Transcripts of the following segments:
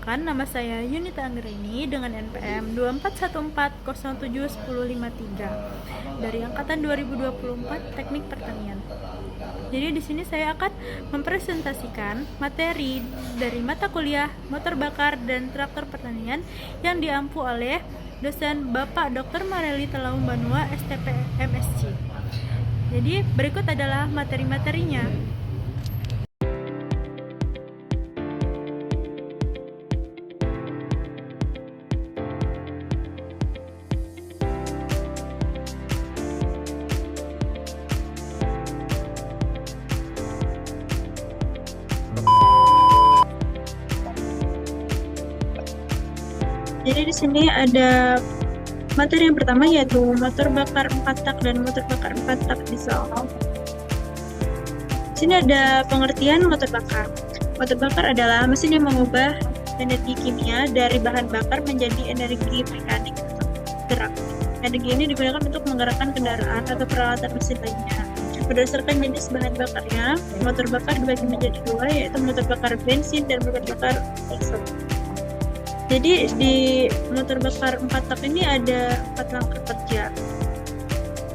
Perkenalkan, nama saya Yunita Anggraini dengan NPM 2414071053 dari angkatan 2024 Teknik Pertanian. Jadi di sini saya akan mempresentasikan materi dari mata kuliah motor bakar dan traktor pertanian yang diampu oleh dosen Bapak Dr. Mareli Talaung Banua STP MSc. Jadi berikut adalah materi-materinya. Jadi di sini ada materi yang pertama yaitu motor bakar 4 tak dan motor bakar 4 tak diesel. Di sini ada pengertian motor bakar. Motor bakar adalah mesin yang mengubah energi kimia dari bahan bakar menjadi energi mekanik atau gerak. Energi ini digunakan untuk menggerakkan kendaraan atau peralatan mesin lainnya. Berdasarkan jenis bahan bakarnya, motor bakar dibagi menjadi dua, yaitu motor bakar bensin dan motor bakar diesel. Jadi di motor bakar 4 tak ini ada 4 langkah kerja.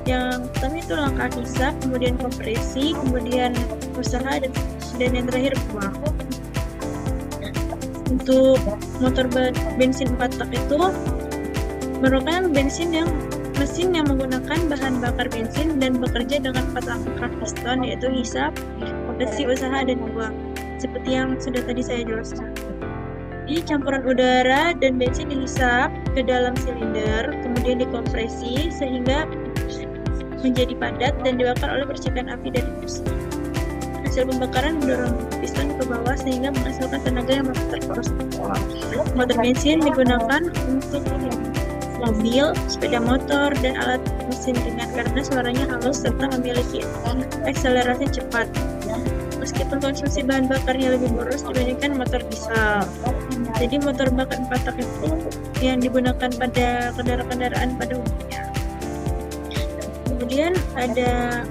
Yang pertama itu langkah hisap, kemudian kompresi, kemudian usaha, dan yang terakhir buang. Untuk motor bensin 4 tak itu merupakan mesin yang menggunakan bahan bakar bensin dan bekerja dengan 4 langkah piston, yaitu hisap, kompresi, usaha, dan buang. Seperti yang sudah tadi saya jelaskan. Jadi campuran udara dan bensin dihisap ke dalam silinder, kemudian dikompresi sehingga menjadi padat dan dibakar oleh percikan api dari mesin. Hasil pembakaran mendorong piston ke bawah sehingga menghasilkan tenaga yang memutar poros bawah. Motor bensin digunakan untuk mobil, sepeda motor, dan alat mesin ringan karena suaranya halus serta memiliki akselerasi cepat. Meskipun konsumsi bahan bakarnya lebih boros dibandingkan motor diesel. Jadi motor bakar 4 tak itu yang digunakan pada kendaraan pada umumnya. Kemudian ada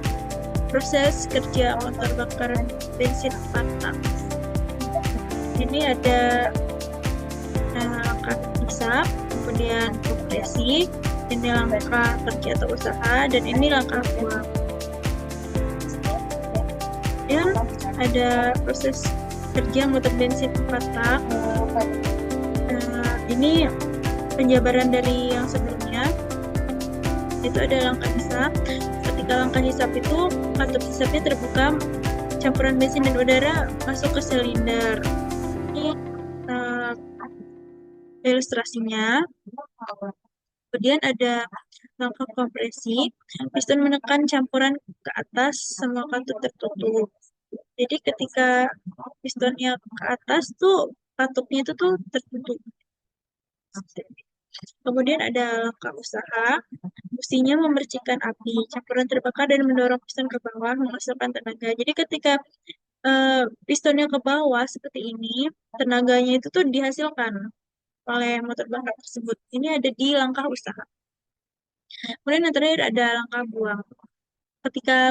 proses kerja motor bakar bensin 4 tak. Ini ada langkah hisap, kemudian kompresi, ini langkah kerja atau usaha, dan ini langkah buang. Dan ada proses kerja motor bensin 4 tak. Ini penjabaran dari yang sebelumnya. Itu ada langkah hisap. Ketika langkah hisap itu katup hisapnya terbuka, campuran bensin dan udara masuk ke silinder. Ini ilustrasinya. Kemudian ada langkah kompresi. Piston menekan campuran ke atas, semua katup tertutup. Jadi ketika pistonnya ke atas tuh katupnya itu tuh tertutup. Kemudian ada langkah usaha. Businya memercikan api, campuran terbakar dan mendorong piston ke bawah menghasilkan tenaga. Jadi ketika pistonnya ke bawah seperti ini, tenaganya itu tuh dihasilkan oleh motor bakar tersebut. Ini ada di langkah usaha. Kemudian yang terakhir ada langkah buang. Ketika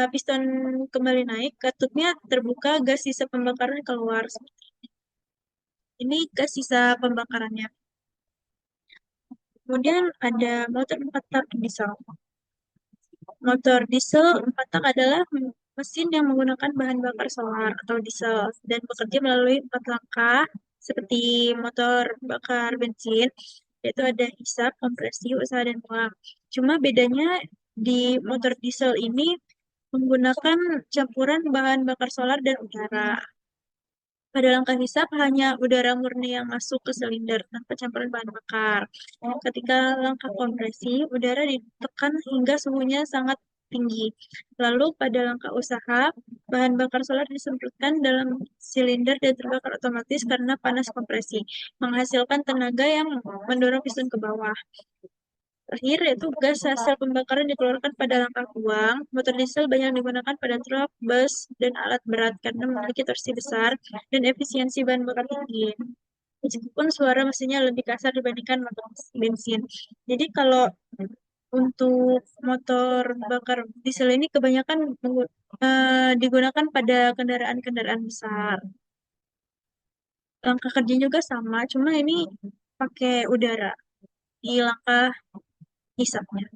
piston kembali naik, katupnya terbuka, gas sisa pembakaran keluar. Ini gas sisa pembakarannya. Kemudian ada motor 4 tak diesel. Motor diesel 4 tak adalah mesin yang menggunakan bahan bakar solar atau diesel dan bekerja melalui 4 langkah seperti motor bakar bensin, yaitu ada hisap, kompresi, usaha, dan buang. Cuma bedanya di motor diesel ini menggunakan campuran bahan bakar solar dan udara. Pada langkah hisap hanya udara murni yang masuk ke silinder tanpa campuran bahan bakar. Ketika langkah kompresi, udara ditekan hingga suhunya sangat tinggi. Lalu pada langkah usaha, bahan bakar solar disemprotkan dalam silinder dan terbakar otomatis karena panas kompresi, menghasilkan tenaga yang mendorong piston ke bawah. Terakhir, yaitu gas hasil pembakaran dikeluarkan pada langkah buang. Motor diesel banyak digunakan pada truk, bus, dan alat berat karena memiliki torsi besar dan efisiensi bahan bakar tinggi. Meskipun suara mesinnya lebih kasar dibandingkan motor bensin. Jadi kalau untuk motor bakar diesel ini kebanyakan digunakan pada kendaraan-kendaraan besar. Langkah kerja juga sama, cuma ini pakai udara di langkah hisapnya.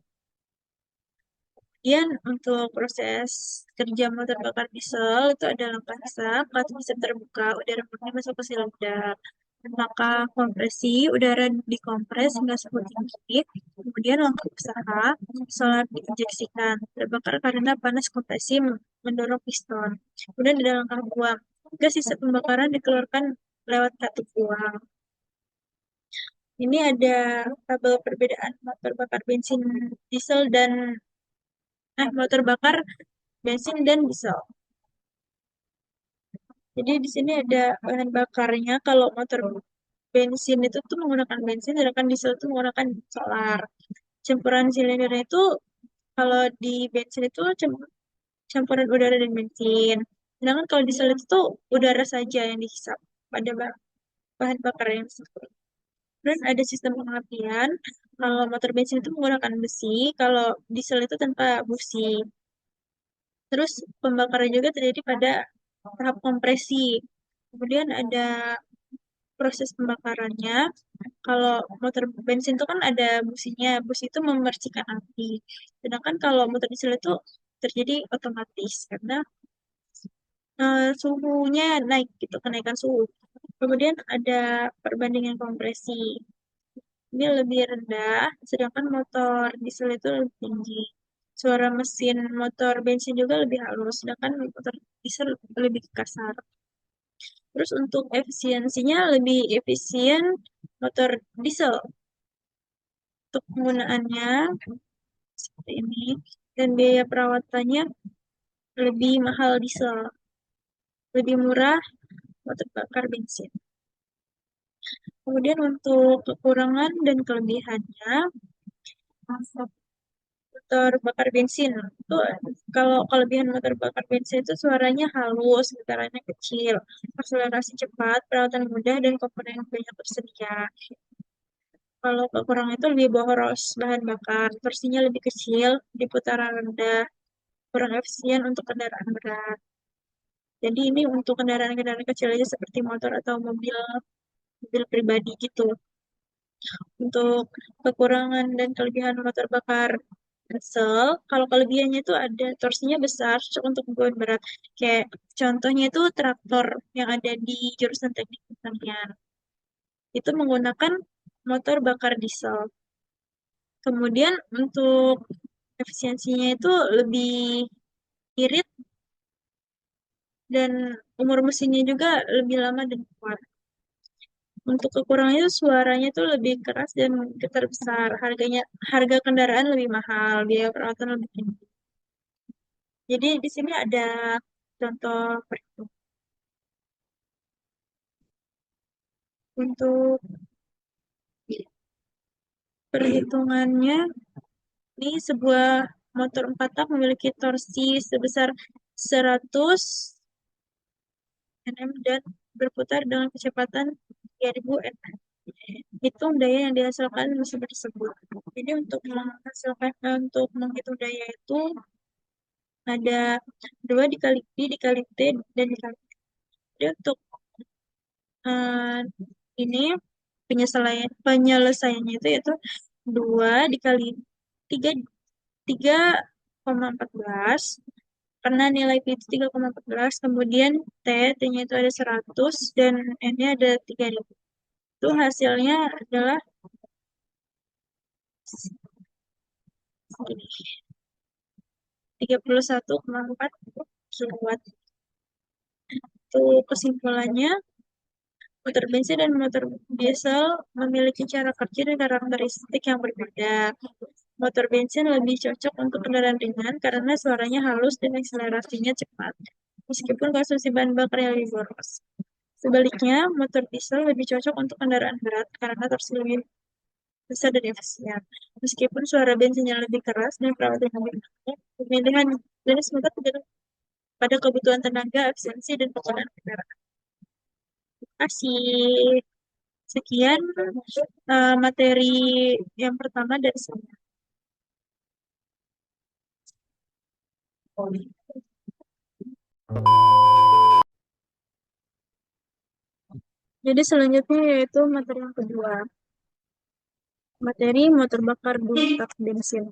Kemudian untuk proses kerja motor bakar diesel itu ada langkah hisap, kartu hisap terbuka, udara murni masuk ke silinder. Langkah kompresi, udara dikompres hingga suhu tinggi. Kemudian langkah usaha, solar diinjeksikan. Terbakar karena panas kompresi mendorong piston. Kemudian ada langkah buang. Gas sisa pembakaran dikeluarkan lewat katup buang. Ini ada tabel perbedaan motor bakar bensin, diesel, dan motor bakar bensin dan diesel. Jadi di sini ada bahan bakarnya. Kalau motor bensin itu tuh menggunakan bensin, sedangkan diesel itu menggunakan solar. Campuran silindernya itu kalau di bensin itu campuran udara dan bensin. Sedangkan kalau diesel itu tuh udara saja yang dihisap pada bahan bakar yang tersebut. Terus ada sistem pengapian. Kalau motor bensin itu menggunakan besi, kalau diesel itu tanpa busi. Terus pembakaran juga terjadi pada tahap kompresi. Kemudian ada proses pembakarannya. Kalau motor bensin itu kan ada businya, busi itu memercikan api. Sedangkan kalau motor diesel itu terjadi otomatis karena suhunya naik gitu, kenaikan suhu. Kemudian ada perbandingan kompresi. Ini lebih rendah, sedangkan motor diesel itu lebih tinggi. Suara mesin motor bensin juga lebih halus, sedangkan motor diesel lebih kasar. Terus untuk efisiensinya lebih efisien motor diesel untuk penggunaannya seperti ini. Dan biaya perawatannya lebih mahal diesel, lebih murah motor bakar bensin. Kemudian untuk kekurangan dan kelebihannya, motor bakar bensin itu kalau kelebihan motor bakar bensin itu suaranya halus, getarannya kecil, akselerasi cepat, perawatan mudah, dan komponen yang banyak tersedia. Kalau kekurangan itu lebih boros bahan bakar, torsinya lebih kecil, di putaran rendah, kurang efisien untuk kendaraan berat. Jadi ini untuk kendaraan-kendaraan kecil aja seperti motor atau mobil mobil pribadi gitu. Untuk kekurangan dan kelebihan motor bakar diesel, kalau kelebihannya itu ada torsinya besar, cocok untuk beban berat. Kayak contohnya itu traktor yang ada di jurusan teknik pertanian. Itu menggunakan motor bakar diesel. Kemudian untuk efisiensinya itu lebih irit dan umur mesinnya juga lebih lama dan kuat. Untuk kekurangannya suaranya tuh lebih keras dan getar besar. Harga kendaraan lebih mahal, biaya perawatan lebih tinggi. Jadi di sini ada contoh untuk perhitungannya. Ini sebuah motor 4 tak memiliki torsi sebesar 100 Nm dan berputar dengan kecepatan 3000 Nm. Hitung daya yang dihasilkan mesin tersebut. Jadi untuk menghitung daya itu ada 2 dikali P dikali T dan dikali T. Jadi untuk eh, ini penyelesaiannya itu yaitu 2 dikali 3 3,14 karena nilai P itu 3,14, kemudian T-nya itu ada 100 dan N-nya ada 3000. Itu hasilnya adalah segini, 31,4 kilowatt. Itu kesimpulannya, motor bensin dan motor diesel memiliki cara kerja dan karakteristik yang berbeda. Motor bensin lebih cocok untuk kendaraan ringan karena suaranya halus dan akselerasinya cepat, meskipun konsumsi bahan bakar yang lebih boros. Sebaliknya, motor diesel lebih cocok untuk kendaraan berat karena torsi lebih besar dan efisien. Meskipun suara bensinnya lebih keras dan perawatannya lebih mahal, pemilihan jenis motor tergantung pada kebutuhan tenaga, efisiensi, dan penggunaan kendaraan. Terima kasih. Sekian materi yang pertama dari saya. Jadi selanjutnya yaitu materi yang kedua, materi motor bakar dua tak bensin.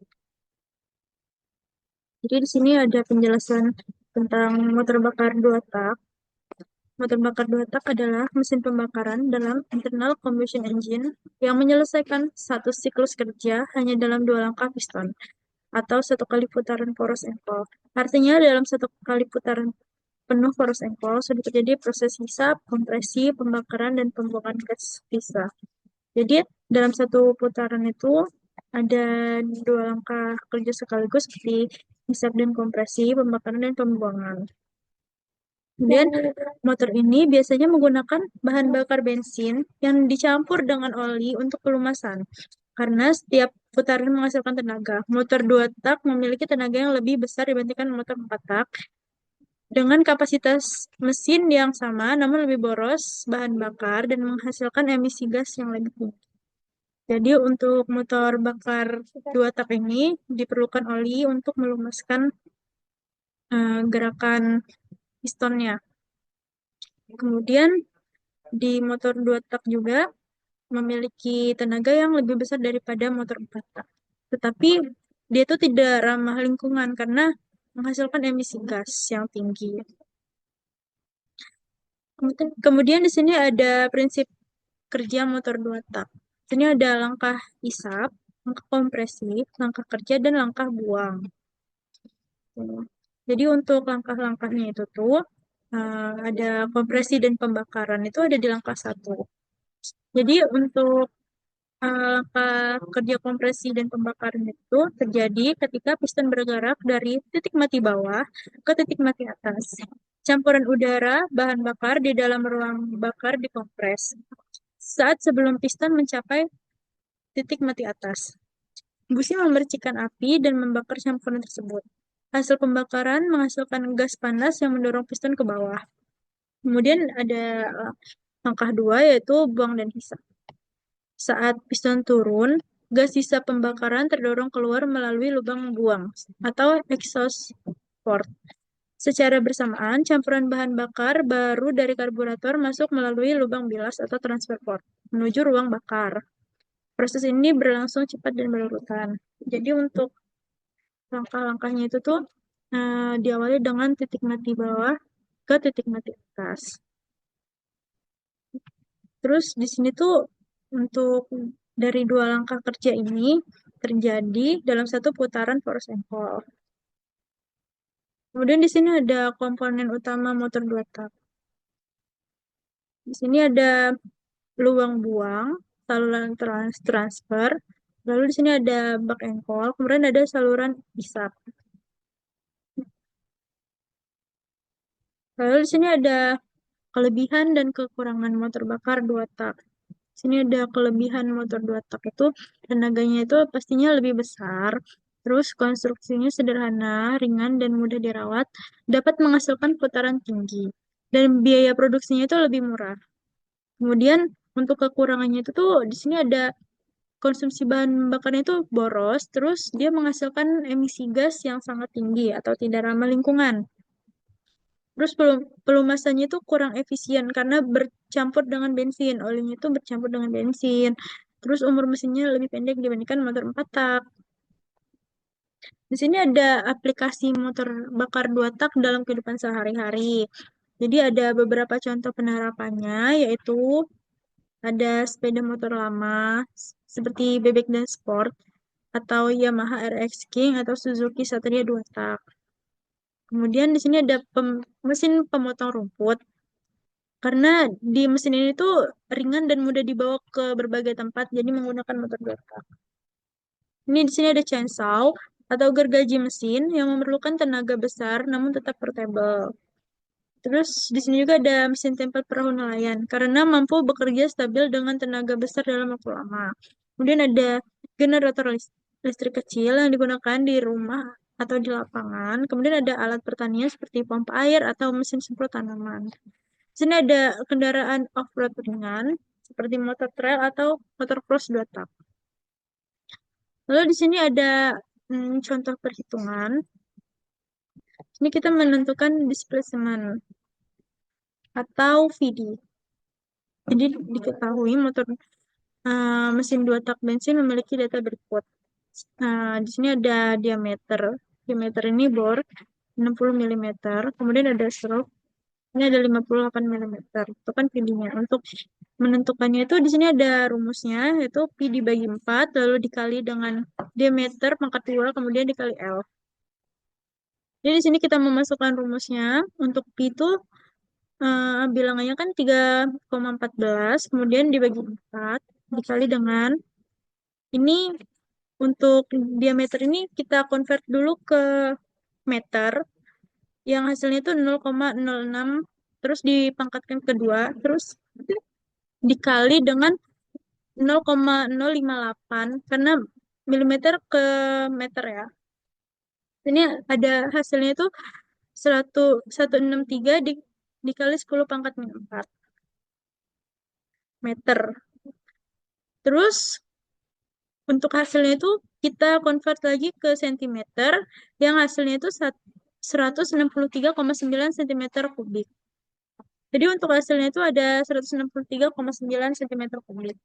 Jadi di sini ada penjelasan tentang motor bakar dua tak. Motor bakar dua tak adalah mesin pembakaran dalam internal combustion engine yang menyelesaikan satu siklus kerja hanya dalam dua langkah piston atau satu kali putaran poros engkol. Artinya dalam satu kali putaran penuh poros engkol sudah terjadi proses hisap, kompresi, pembakaran, dan pembuangan gas sisa. Jadi dalam satu putaran itu ada dua langkah kerja sekaligus seperti hisap dan kompresi, pembakaran, dan pembuangan. Kemudian motor ini biasanya menggunakan bahan bakar bensin yang dicampur dengan oli untuk pelumasan. Karena setiap putaran menghasilkan tenaga. Motor dua tak memiliki tenaga yang lebih besar dibandingkan motor empat tak dengan kapasitas mesin yang sama namun lebih boros bahan bakar dan menghasilkan emisi gas yang lebih tinggi. Jadi untuk motor bakar dua tak ini diperlukan oli untuk melumaskan gerakan pistonnya. Kemudian di motor dua tak juga memiliki tenaga yang lebih besar daripada motor empat tak. Tetapi dia itu tidak ramah lingkungan karena menghasilkan emisi gas yang tinggi. Kemudian di sini ada prinsip kerja motor dua tak. Di sini ada langkah isap, langkah kompresi, langkah kerja, dan langkah buang. Jadi untuk langkah-langkahnya itu tuh ada kompresi dan pembakaran itu ada di langkah satu. Jadi untuk langkah kerja kompresi dan pembakaran itu terjadi ketika piston bergerak dari titik mati bawah ke titik mati atas. Campuran udara, bahan bakar di dalam ruang bakar dikompres saat sebelum piston mencapai titik mati atas. Busi memercikan api dan membakar campuran tersebut. Hasil pembakaran menghasilkan gas panas yang mendorong piston ke bawah. Kemudian ada langkah dua yaitu buang dan hisap. Saat piston turun, gas sisa pembakaran terdorong keluar melalui lubang buang atau exhaust port. Secara bersamaan, campuran bahan bakar baru dari karburator masuk melalui lubang bilas atau transfer port menuju ruang bakar. Proses ini berlangsung cepat dan berurutan. Jadi untuk langkah-langkahnya itu tuh diawali dengan titik mati bawah ke titik mati atas. Terus di sini tuh untuk dari dua langkah kerja ini terjadi dalam satu putaran force engkol. Kemudian di sini ada komponen utama motor dua tak. Di sini ada luang buang, saluran transfer, lalu di sini ada bak engkol, kemudian ada saluran isap. Lalu di sini ada kelebihan dan kekurangan motor bakar dua tak. Di sini ada kelebihan motor dua tak itu tenaganya itu pastinya lebih besar, terus konstruksinya sederhana, ringan dan mudah dirawat, dapat menghasilkan putaran tinggi dan biaya produksinya itu lebih murah. Kemudian untuk kekurangannya itu tuh di sini ada konsumsi bahan bakarnya itu boros, terus dia menghasilkan emisi gas yang sangat tinggi atau tidak ramah lingkungan. Terus pelumasannya itu kurang efisien karena bercampur dengan bensin. Olinya itu bercampur dengan bensin. Terus umur mesinnya lebih pendek dibandingkan motor 4 tak. Di sini ada aplikasi motor bakar 2 tak dalam kehidupan sehari-hari. Jadi ada beberapa contoh penerapannya, yaitu ada sepeda motor lama seperti Bebek dan Sport atau Yamaha RX King atau Suzuki Satria 2 tak. Kemudian di sini ada mesin pemotong rumput. Karena di mesin ini tuh ringan dan mudah dibawa ke berbagai tempat, jadi menggunakan motor dua tak. Ini di sini ada chainsaw atau gergaji mesin yang memerlukan tenaga besar namun tetap portable. Terus di sini juga ada mesin tempel perahu nelayan karena mampu bekerja stabil dengan tenaga besar dalam waktu lama. Kemudian ada generator listrik kecil yang digunakan di rumah atau di lapangan. Kemudian ada alat pertanian seperti pompa air atau mesin semprot tanaman. Di sini ada kendaraan off-road ringan seperti motor trail atau motor cross 2 tak. Lalu di sini ada contoh perhitungan. Ini kita menentukan displacement atau VD. Jadi diketahui mesin dua tak bensin memiliki data berikut. Di sini ada diameter. Diameter ini bor 60 mm. Kemudian ada stroke. Ini ada 58 mm. Itu kan PD-nya. Untuk menentukannya itu di sini ada rumusnya, yaitu Pi dibagi 4, lalu dikali dengan diameter pangkat 2, kemudian dikali L. Jadi di sini kita memasukkan rumusnya. Untuk Pi itu bilangannya kan 3,14, kemudian dibagi 4, dikali dengan ini. Untuk diameter ini kita convert dulu ke meter, yang hasilnya itu 0,06, terus dipangkatkan ke 2, terus dikali dengan 0,058, karena milimeter ke meter ya. Ini ada hasilnya itu 163 dikali 10 pangkat minus 4 meter. Terus untuk hasilnya itu kita convert lagi ke sentimeter, yang hasilnya itu 163,9 cm kubik. Jadi untuk hasilnya itu ada 163,9 cm kubik.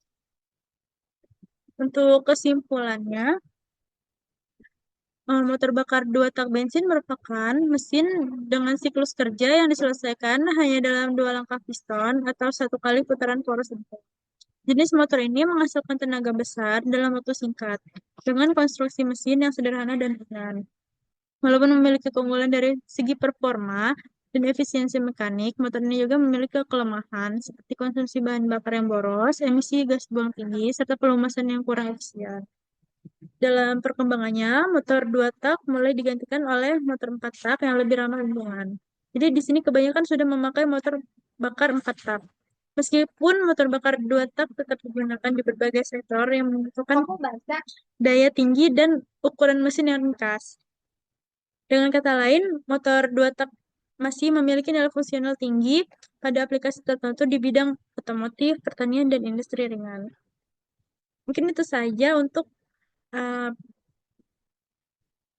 Untuk kesimpulannya, motor bakar dua tak bensin merupakan mesin dengan siklus kerja yang diselesaikan hanya dalam dua langkah piston atau satu kali putaran poros empuk. Jenis motor ini menghasilkan tenaga besar dalam waktu singkat dengan konstruksi mesin yang sederhana dan ringan. Walaupun memiliki keunggulan dari segi performa dan efisiensi mekanik, motor ini juga memiliki kelemahan seperti konsumsi bahan bakar yang boros, emisi gas buang tinggi, serta pelumasan yang kurang efisien. Dalam perkembangannya, motor 2 tak mulai digantikan oleh motor 4 tak yang lebih ramah lingkungan. Jadi di sini kebanyakan sudah memakai motor bakar 4 tak. Meskipun motor bakar 2 tak tetap digunakan di berbagai sektor yang membutuhkan daya tinggi dan ukuran mesin yang ringkas. Dengan kata lain, motor 2 tak masih memiliki nilai fungsional tinggi pada aplikasi tertentu di bidang otomotif, pertanian, dan industri ringan. Mungkin itu saja untuk uh,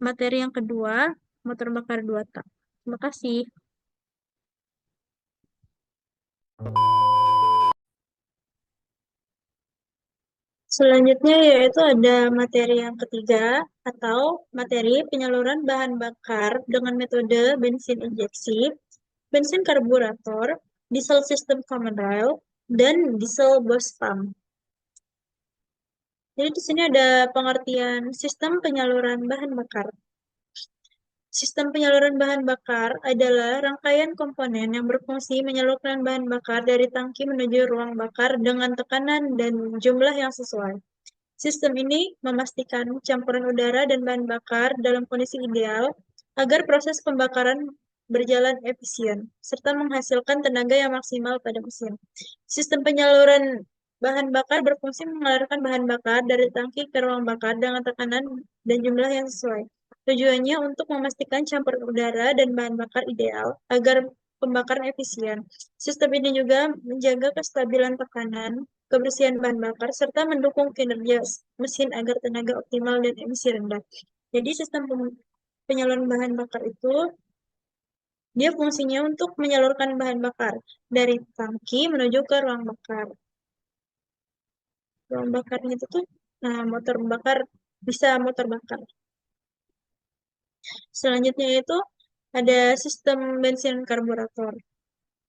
materi yang kedua, motor bakar 2 tak. Terima kasih. Selanjutnya yaitu ada materi yang ketiga atau materi penyaluran bahan bakar dengan metode bensin injeksi, bensin karburator, diesel sistem common rail, dan diesel bus pump. Jadi di sini ada pengertian sistem penyaluran bahan bakar. Sistem penyaluran bahan bakar adalah rangkaian komponen yang berfungsi menyalurkan bahan bakar dari tangki menuju ruang bakar dengan tekanan dan jumlah yang sesuai. Sistem ini memastikan campuran udara dan bahan bakar dalam kondisi ideal agar proses pembakaran berjalan efisien, serta menghasilkan tenaga yang maksimal pada mesin. Sistem penyaluran bahan bakar berfungsi mengalirkan bahan bakar dari tangki ke ruang bakar dengan tekanan dan jumlah yang sesuai. Tujuannya untuk memastikan campuran udara dan bahan bakar ideal agar pembakaran efisien. Sistem ini juga menjaga kestabilan tekanan, kebersihan bahan bakar, serta mendukung kinerja mesin agar tenaga optimal dan emisi rendah. Jadi sistem penyaluran bahan bakar itu dia fungsinya untuk menyalurkan bahan bakar dari tangki menuju ke ruang bakar. Ruang bakarnya itu tuh motor bakar, bisa motor bakar. Selanjutnya itu ada sistem bensin karburator.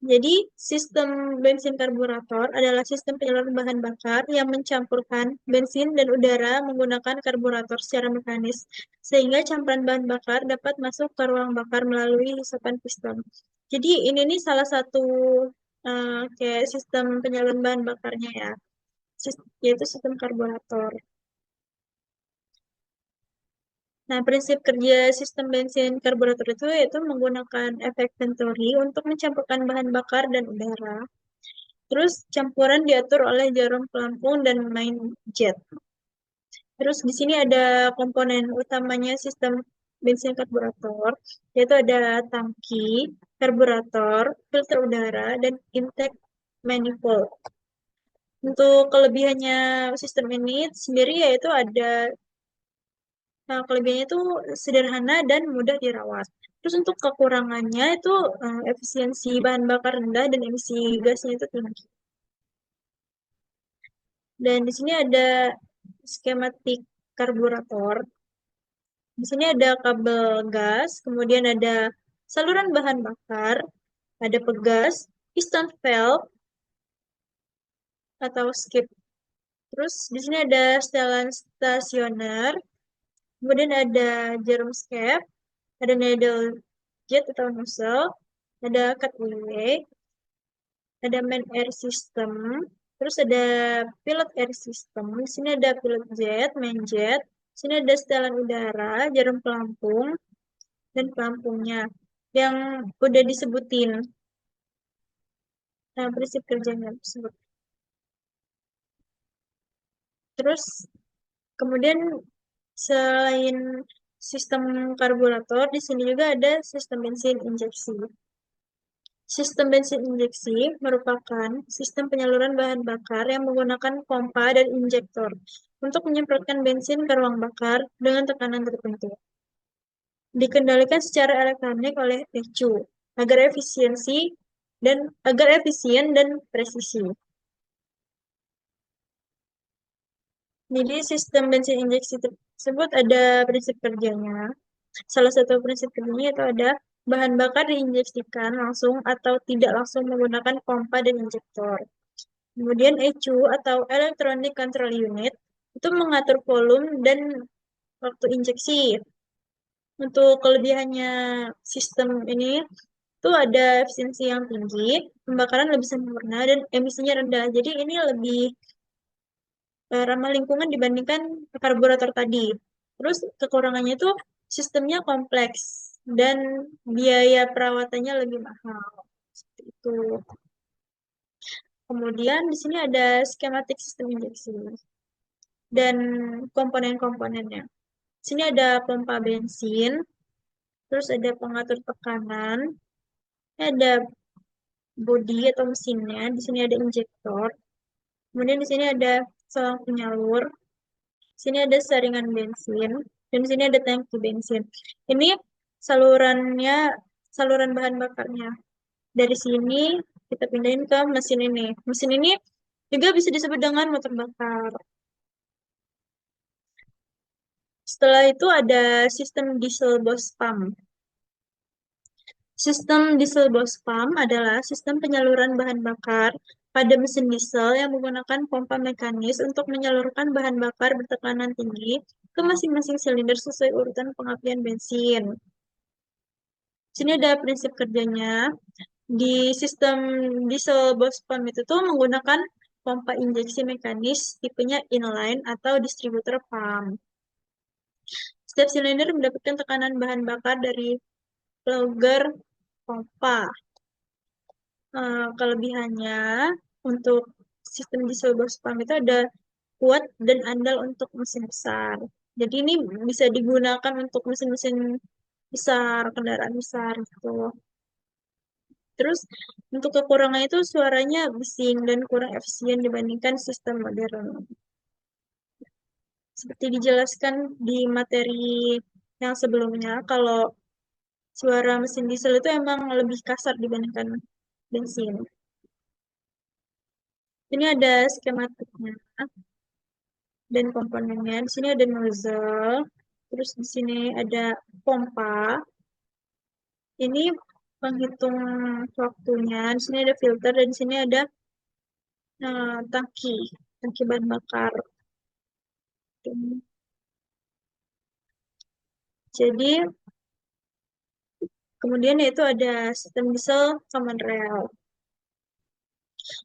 Jadi, sistem bensin karburator adalah sistem penyaluran bahan bakar yang mencampurkan bensin dan udara menggunakan karburator secara mekanis, sehingga campuran bahan bakar dapat masuk ke ruang bakar melalui hisapan piston. Jadi, ini nih salah satu kayak sistem penyaluran bahan bakarnya ya, yaitu sistem karburator. Nah, prinsip kerja sistem bensin karburator itu yaitu menggunakan efek Venturi untuk mencampurkan bahan bakar dan udara. Terus campuran diatur oleh jarum pelampung dan main jet. Terus di sini ada komponen utamanya sistem bensin karburator, yaitu ada tangki, karburator, filter udara, dan intake manifold. Untuk kelebihannya sistem ini sendiri yaitu ada kelebihannya itu sederhana dan mudah dirawat. Terus untuk kekurangannya itu efisiensi bahan bakar rendah dan emisi gasnya itu tinggi. Dan di sini ada skematik karburator. Di sini ada kabel gas, kemudian ada saluran bahan bakar, ada pegas, piston valve atau skip. Terus di sini ada setelan stasioner, kemudian ada jarum skep, ada needle jet atau nozzle, ada cutaway, ada main air system, terus ada pilot air system. Di sini ada pilot jet, main jet. Di sini ada setelan udara, jarum pelampung, dan pelampungnya yang udah disebutin. Nah, prinsip kerjanya tersebut. Terus kemudian selain sistem karburator, di sini juga ada sistem bensin injeksi. Sistem bensin injeksi merupakan sistem penyaluran bahan bakar yang menggunakan pompa dan injektor untuk menyemprotkan bensin ke ruang bakar dengan tekanan tertentu. Dikendalikan secara elektronik oleh ECU agar efisien dan presisi. Jadi sistem bensin injeksi tersebut ada prinsip kerjanya. Salah satu prinsip kerjanya itu ada bahan bakar diinjeksikan langsung atau tidak langsung menggunakan pompa dan injektor. Kemudian ECU atau Electronic Control Unit itu mengatur volume dan waktu injeksi. Untuk kelebihannya sistem ini itu ada efisiensi yang tinggi, pembakaran lebih sempurna, dan emisinya rendah. Jadi ini lebih ramah lingkungan dibandingkan karburator tadi. Terus kekurangannya itu sistemnya kompleks dan biaya perawatannya lebih mahal. Seperti itu. Kemudian di sini ada skematik sistem injeksi dan komponen-komponennya. Di sini ada pompa bensin, terus ada pengatur tekanan, ada bodi atau mesinnya, di sini ada injektor, kemudian di sini ada selang penyalur, di sini ada saringan bensin, dan di sini ada tangki bensin. Ini salurannya, saluran bahan bakarnya. Dari sini kita pindahin ke mesin ini. Mesin ini juga bisa disebut dengan motor bakar. Setelah itu ada sistem diesel bus pump. Sistem diesel bus pump adalah sistem penyaluran bahan bakar pada mesin diesel yang menggunakan pompa mekanis untuk menyalurkan bahan bakar bertekanan tinggi ke masing-masing silinder sesuai urutan pengapian bensin. Sini ada prinsip kerjanya. Di sistem diesel bus pump itu tuh menggunakan pompa injeksi mekanis tipenya inline atau distributor pump. Setiap silinder mendapatkan tekanan bahan bakar dari plugger pompa. Kelebihannya untuk sistem diesel bus pump itu ada kuat dan andal untuk mesin besar. Jadi ini bisa digunakan untuk mesin-mesin besar, kendaraan besar gitu. Terus untuk kekurangannya itu suaranya bising dan kurang efisien dibandingkan sistem modern. Seperti dijelaskan di materi yang sebelumnya, kalau suara mesin diesel itu emang lebih kasar dibandingkan bensin. Ini ada skematiknya dan komponennya. Di sini ada nozzle, terus di sini ada pompa. Ini penghitung waktunya. Di sini ada filter dan di sini ada tangki, tangki bahan bakar. Jadi kemudian yaitu ada sistem diesel common rail.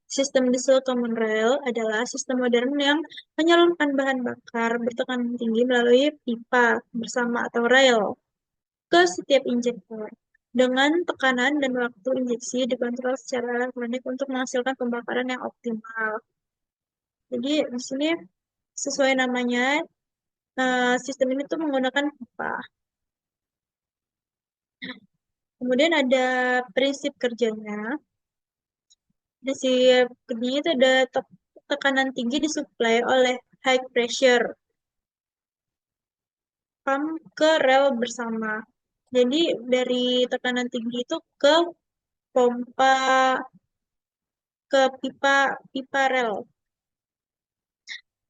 Sistem diesel common rail adalah sistem modern yang menyalurkan bahan bakar bertekanan tinggi melalui pipa bersama atau rail ke setiap injektor. Dengan tekanan dan waktu injeksi dikontrol secara elektronik untuk menghasilkan pembakaran yang optimal. Jadi di sini sesuai namanya, sistem ini tuh menggunakan pipa. Kemudian ada prinsip kerjanya. Prinsip kerjanya itu ada tekanan tinggi disuplai oleh high pressure pump ke rel bersama. Jadi dari tekanan tinggi itu ke pompa ke pipa pipa rel.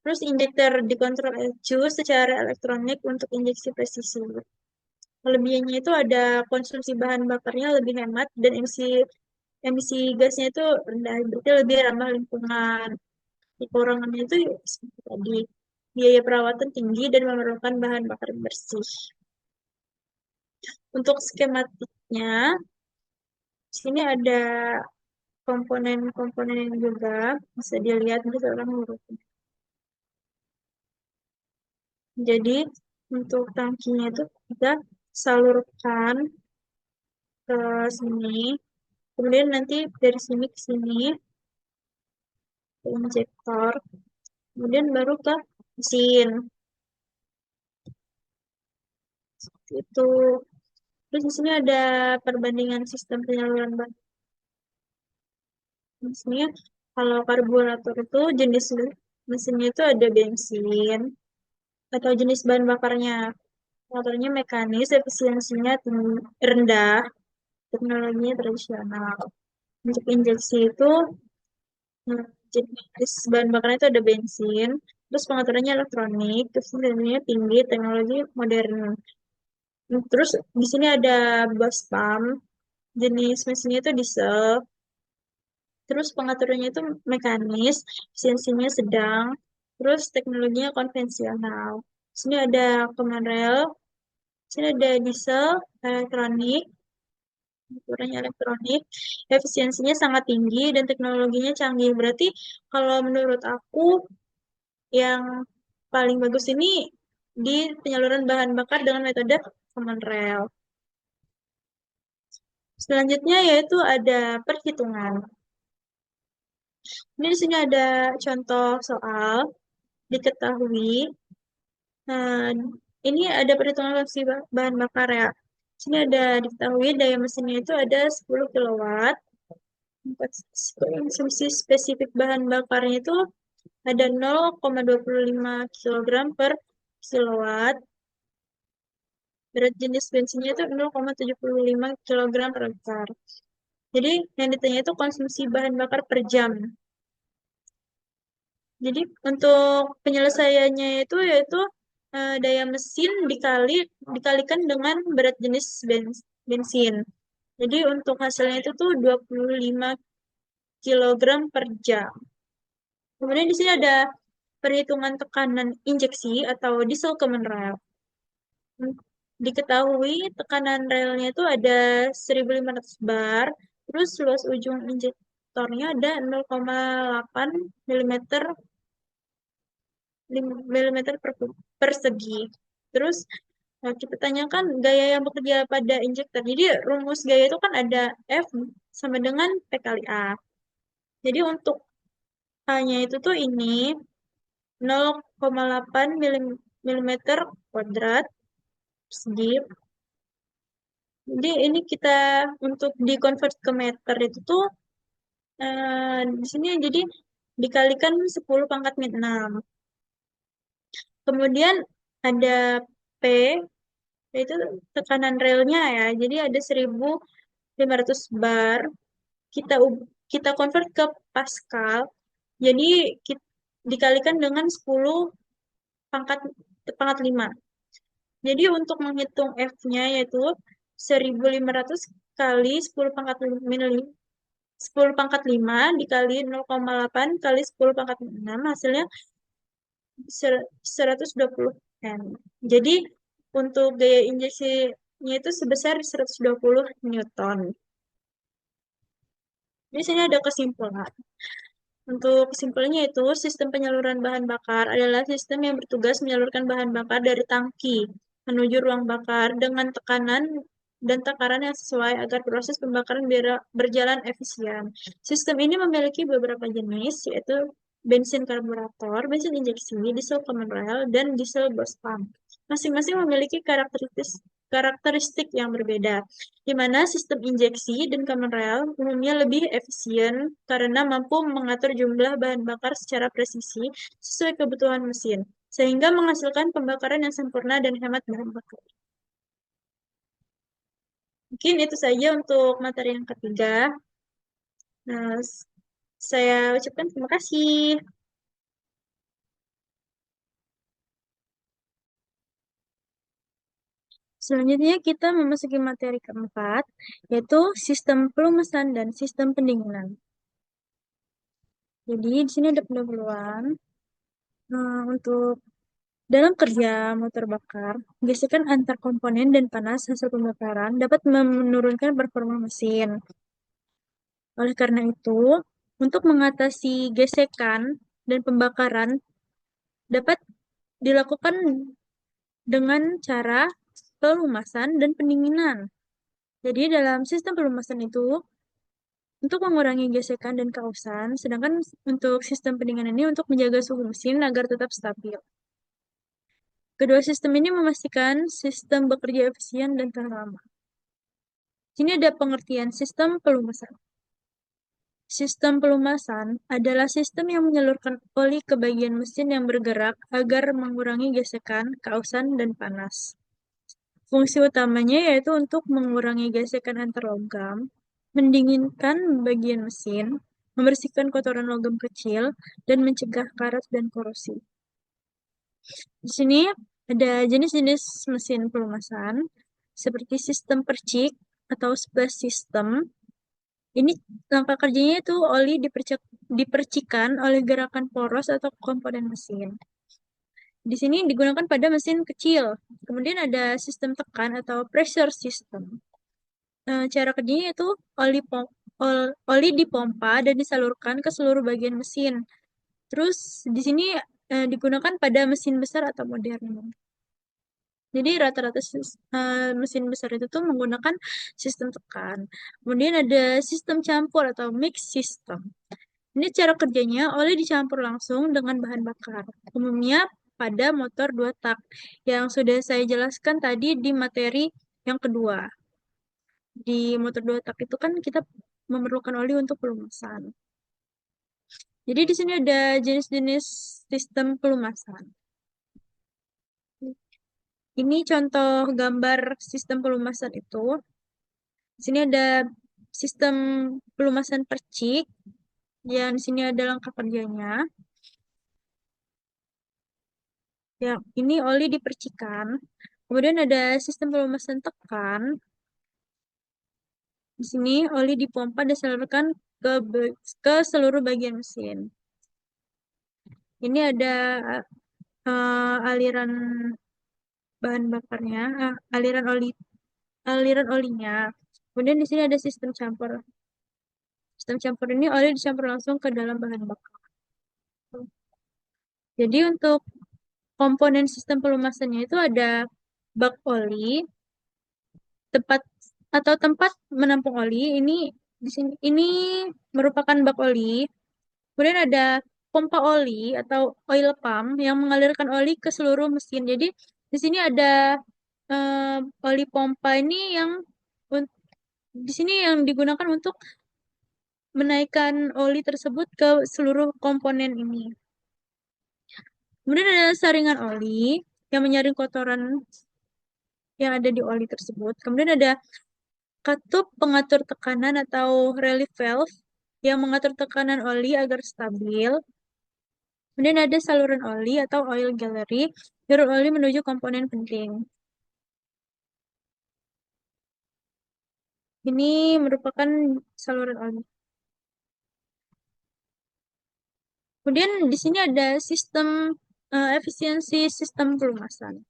Terus injektor dikontrol ECU secara elektronik untuk injeksi presisi. Kelebihannya itu ada konsumsi bahan bakarnya lebih hemat dan emisi gasnya itu rendah, berarti lebih ramah lingkungan. Kekurangannya itu seperti tadi, biaya perawatan tinggi dan memerlukan bahan bakar bersih. Untuk skematiknya, di sini ada komponen-komponen juga bisa dilihat di dalam hurufnya. Jadi untuk tangkinya itu kita salurkan ke sini, kemudian nanti dari sini ke sini ke injektor, kemudian baru ke mesin. Itu terus di sini ada perbandingan sistem penyaluran bahan. Di sini kalau karburator itu jenis mesinnya itu ada bensin atau jenis bahan bakarnya. Motornya mekanis, efisiensinya rendah, teknologinya tradisional. Untuk injeksi itu jenis bahan bakarnya itu ada bensin, terus pengaturannya elektronik, terus teknologinya tinggi, teknologi modern. Terus di sini ada bus pump, jenis mesinnya itu diesel, terus pengaturannya itu mekanis, efisiensinya sedang, terus teknologinya konvensional. Di sini ada command rail, di sini ada diesel, elektronik, ukurannya elektronik, efisiensinya sangat tinggi dan teknologinya canggih. Berarti kalau menurut aku yang paling bagus ini di penyaluran bahan bakar dengan metode common rail. Selanjutnya yaitu ada perhitungan. Ini di sini ada contoh soal diketahui. Nah, ini ada perhitungan fungsi bahan bakar ya. Di sini ada diketahui daya mesinnya itu ada 10 kilowatt. Konsumsi spesifik bahan bakarnya itu ada 0,25 kilogram per kilowatt. Berat jenis bensinnya itu 0,75 kilogram per liter. Jadi yang ditanya itu konsumsi bahan bakar per jam. Jadi untuk penyelesaiannya itu yaitu daya mesin dikalikan dengan berat jenis bensin. Jadi untuk hasilnya itu tuh 25 kilogram per jam. Kemudian di sini ada perhitungan tekanan injeksi atau diesel common rail. Diketahui tekanan relnya itu ada 1.500 bar, terus luas ujung injektornya ada 0,8 mm milimeter persegi. Terus kita tanyakan gaya yang bekerja pada injektor. Jadi rumus gaya itu kan ada F sama dengan P kali A. Jadi untuk A-nya itu tuh ini 0,8 milimeter kuadrat persegi. Jadi ini kita untuk dikonvert ke meter itu tuh di sini jadi dikalikan 10 pangkat min 6. Kemudian ada P, yaitu tekanan relnya ya. Jadi ada 1.500 bar. Kita kita convert ke Pascal. Jadi dikalikan dengan 10 pangkat pangkat 5. Jadi untuk menghitung F-nya yaitu 1.500 kali 10 pangkat 10 pangkat 5 dikali 0,8 kali 10 pangkat 6 hasilnya 120 N. Jadi untuk gaya injeksinya itu sebesar 120 Newton. Di sini ada kesimpulan. Untuk kesimpulannya itu, sistem penyaluran bahan bakar adalah sistem yang bertugas menyalurkan bahan bakar dari tangki menuju ruang bakar dengan tekanan dan takaran yang sesuai agar proses pembakaran berjalan efisien. Sistem ini memiliki beberapa jenis, yaitu bensin karburator, bensin injeksi, diesel common rail, dan diesel gas pump. Masing-masing memiliki karakteristik yang berbeda, di mana sistem injeksi dan common rail umumnya lebih efisien karena mampu mengatur jumlah bahan bakar secara presisi sesuai kebutuhan mesin, sehingga menghasilkan pembakaran yang sempurna dan hemat bahan bakar. Mungkin itu saja untuk materi yang ketiga. Nah, saya ucapkan terima kasih. Selanjutnya kita memasuki materi keempat, yaitu sistem pelumasan dan sistem pendinginan. Jadi di sini ada pendahuluan. Untuk dalam kerja motor bakar, gesekan antar komponen dan panas hasil pembakaran dapat menurunkan performa mesin. Oleh karena itu, untuk mengatasi gesekan dan pembakaran dapat dilakukan dengan cara pelumasan dan pendinginan. Jadi dalam sistem pelumasan itu untuk mengurangi gesekan dan kausan, sedangkan untuk sistem pendinginan ini untuk menjaga suhu mesin agar tetap stabil. Kedua sistem ini memastikan sistem bekerja efisien dan tahan lama. Sini ada pengertian sistem pelumasan. Sistem pelumasan adalah sistem yang menyalurkan oli ke bagian mesin yang bergerak agar mengurangi gesekan, kausan, dan panas. Fungsi utamanya yaitu untuk mengurangi gesekan antar logam, mendinginkan bagian mesin, membersihkan kotoran logam kecil, dan mencegah karat dan korosi. Di sini ada jenis-jenis mesin pelumasan, seperti sistem percik atau splash system. Ini langkah kerjanya itu oli dipercikan oleh gerakan poros atau komponen mesin. Di sini digunakan pada mesin kecil. Kemudian ada sistem tekan atau pressure system. Cara kerjanya itu oli dipompa dan disalurkan ke seluruh bagian mesin. Terus di sini digunakan pada mesin besar atau modern. Jadi rata-rata mesin besar itu tuh menggunakan sistem tekan. Kemudian ada sistem campur atau mix system. Ini cara kerjanya oli dicampur langsung dengan bahan bakar. Umumnya pada motor 2 tak yang sudah saya jelaskan tadi di materi yang kedua. Di motor 2 tak itu kan kita memerlukan oli untuk pelumasan. Jadi di sini ada jenis-jenis sistem pelumasan. Ini contoh gambar sistem pelumasan itu. Di sini ada sistem pelumasan percik, yang di sini ada langkah kerjanya. Ya, ini oli dipercikan. Kemudian ada sistem pelumasan tekan. Di sini oli dipompa dan disalurkan ke seluruh bagian mesin. Ini ada aliran bahan bakarnya, aliran olinya. Kemudian di sini ada sistem campur. Sistem campur ini oli dicampur langsung ke dalam bahan bakar. Jadi untuk komponen sistem pelumasannya itu ada bak oli, tempat tempat menampung oli. Ini merupakan bak oli. Kemudian ada pompa oli atau oil pump yang mengalirkan oli ke seluruh mesin. Jadi di sini ada oli pompa ini yang di sini yang digunakan untuk menaikkan oli tersebut ke seluruh komponen ini. Kemudian ada saringan oli yang menyaring kotoran yang ada di oli tersebut. Kemudian ada katup pengatur tekanan atau relief valve yang mengatur tekanan oli agar stabil. Kemudian ada saluran oli atau oil gallery, jalur oli menuju komponen penting. Ini merupakan saluran oli. Kemudian di sini ada sistem efisiensi sistem pelumasan.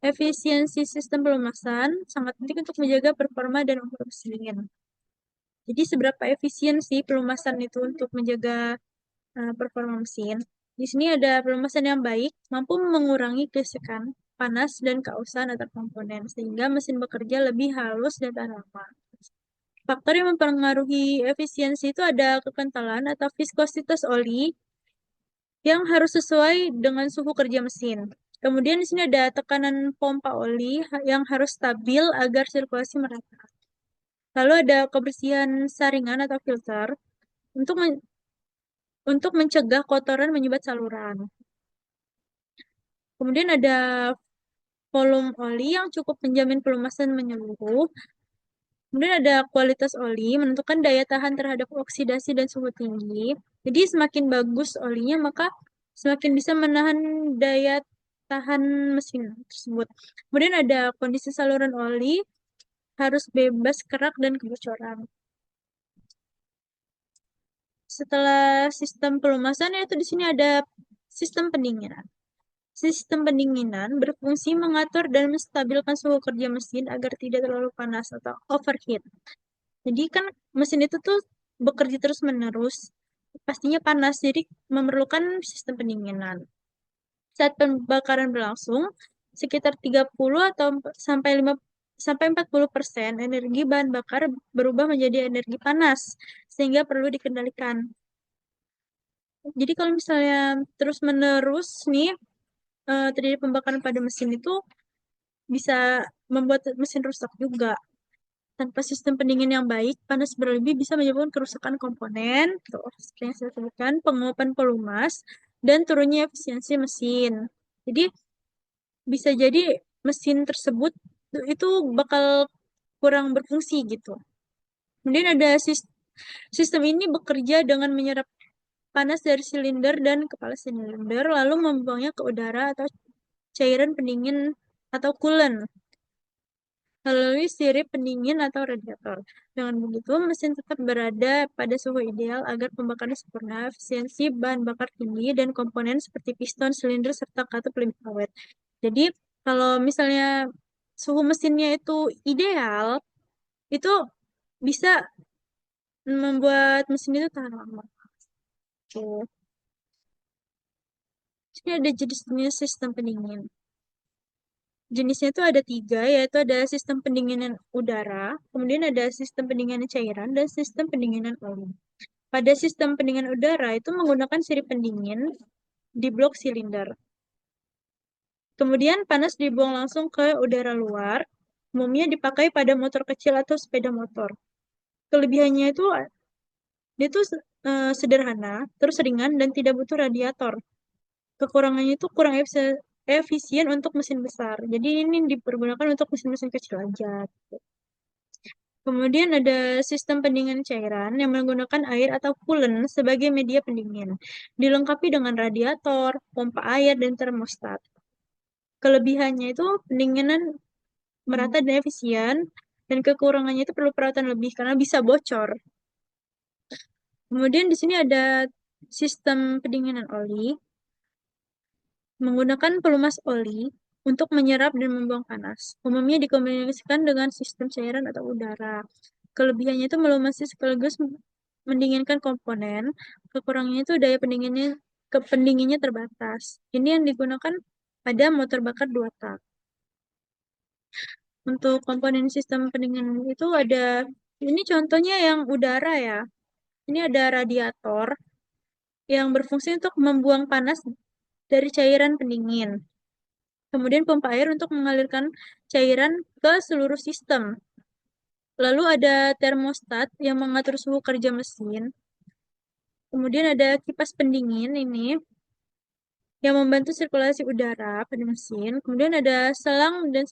Efisiensi sistem pelumasan sangat penting untuk menjaga performa dan umur mesin. Jadi seberapa efisien sih pelumasan itu untuk menjaga performa mesin? Di sini ada pelumasan yang baik, mampu mengurangi gesekan, panas, dan kausan antar komponen, sehingga mesin bekerja lebih halus dan tahan lama. Faktor yang mempengaruhi efisiensi itu ada kekentalan atau viskositas oli yang harus sesuai dengan suhu kerja mesin. Kemudian di sini ada tekanan pompa oli yang harus stabil agar sirkulasi merata. Lalu ada kebersihan saringan atau filter untuk untuk mencegah kotoran menyumbat saluran. Kemudian ada volume oli yang cukup menjamin pelumasan menyeluruh. Kemudian ada kualitas oli, menentukan daya tahan terhadap oksidasi dan suhu tinggi. Jadi semakin bagus olinya, maka semakin bisa menahan daya tahan mesin tersebut. Kemudian ada kondisi saluran oli harus bebas kerak dan kebocoran. Setelah sistem pelumasan itu di sini ada sistem pendinginan. Sistem pendinginan berfungsi mengatur dan menstabilkan suhu kerja mesin agar tidak terlalu panas atau overheat. Jadi kan mesin itu tuh bekerja terus-menerus, pastinya panas, jadi memerlukan sistem pendinginan. Saat pembakaran berlangsung, sekitar 30 atau sampai 40% energi bahan bakar berubah menjadi energi panas, sehingga perlu dikendalikan. Jadi kalau misalnya terus-menerus nih terjadi pembakaran pada mesin itu bisa membuat mesin rusak juga. Tanpa sistem pendingin yang baik, panas berlebih bisa menyebabkan kerusakan komponen, tuh, seperti yang saya sebutkan, penguapan pelumas, dan turunnya efisiensi mesin. Jadi bisa jadi mesin tersebut itu bakal kurang berfungsi gitu. Kemudian ada sistem ini bekerja dengan menyerap panas dari silinder dan kepala silinder, lalu membuangnya ke udara atau cairan pendingin atau coolant melalui sirip pendingin atau radiator. Dengan begitu, mesin tetap berada pada suhu ideal agar pembakaran sempurna, efisiensi bahan bakar tinggi, dan komponen seperti piston, silinder, serta katup lebih awet. Jadi, kalau misalnya suhu mesinnya itu ideal, itu bisa membuat mesin itu tahan lama. Oke. Jadi ada jenis sistem pendingin. Jenisnya itu ada tiga, yaitu ada sistem pendinginan udara, kemudian ada sistem pendinginan cairan, dan sistem pendinginan oli. Pada sistem pendinginan udara itu menggunakan sirip pendingin di blok silinder. Kemudian panas dibuang langsung ke udara luar, umumnya dipakai pada motor kecil atau sepeda motor. Kelebihannya itu dia tuh sederhana, terus ringan, dan tidak butuh radiator. Kekurangannya itu kurang efisien untuk mesin besar. Jadi ini dipergunakan untuk mesin-mesin kecil aja. Kemudian ada sistem pendingin cairan yang menggunakan air atau coolant sebagai media pendingin. Dilengkapi dengan radiator, pompa air, dan termostat. Kelebihannya itu pendinginan merata dan efisien, dan kekurangannya itu perlu perawatan lebih karena bisa bocor. Kemudian di sini ada sistem pendinginan oli menggunakan pelumas oli untuk menyerap dan membuang panas. Umumnya dikombinasikan dengan sistem cairan atau udara. Kelebihannya itu melumasi sekaligus mendinginkan komponen. Kekurangannya itu daya pendinginnya terbatas. Ini yang digunakan pada motor bakar dua tak. Untuk komponen sistem pendingin itu ada, ini contohnya yang udara ya. Ini ada radiator yang berfungsi untuk membuang panas dari cairan pendingin. Kemudian pompa air untuk mengalirkan cairan ke seluruh sistem. Lalu ada termostat yang mengatur suhu kerja mesin. Kemudian ada kipas pendingin ini yang membantu sirkulasi udara pada mesin. Kemudian ada selang dan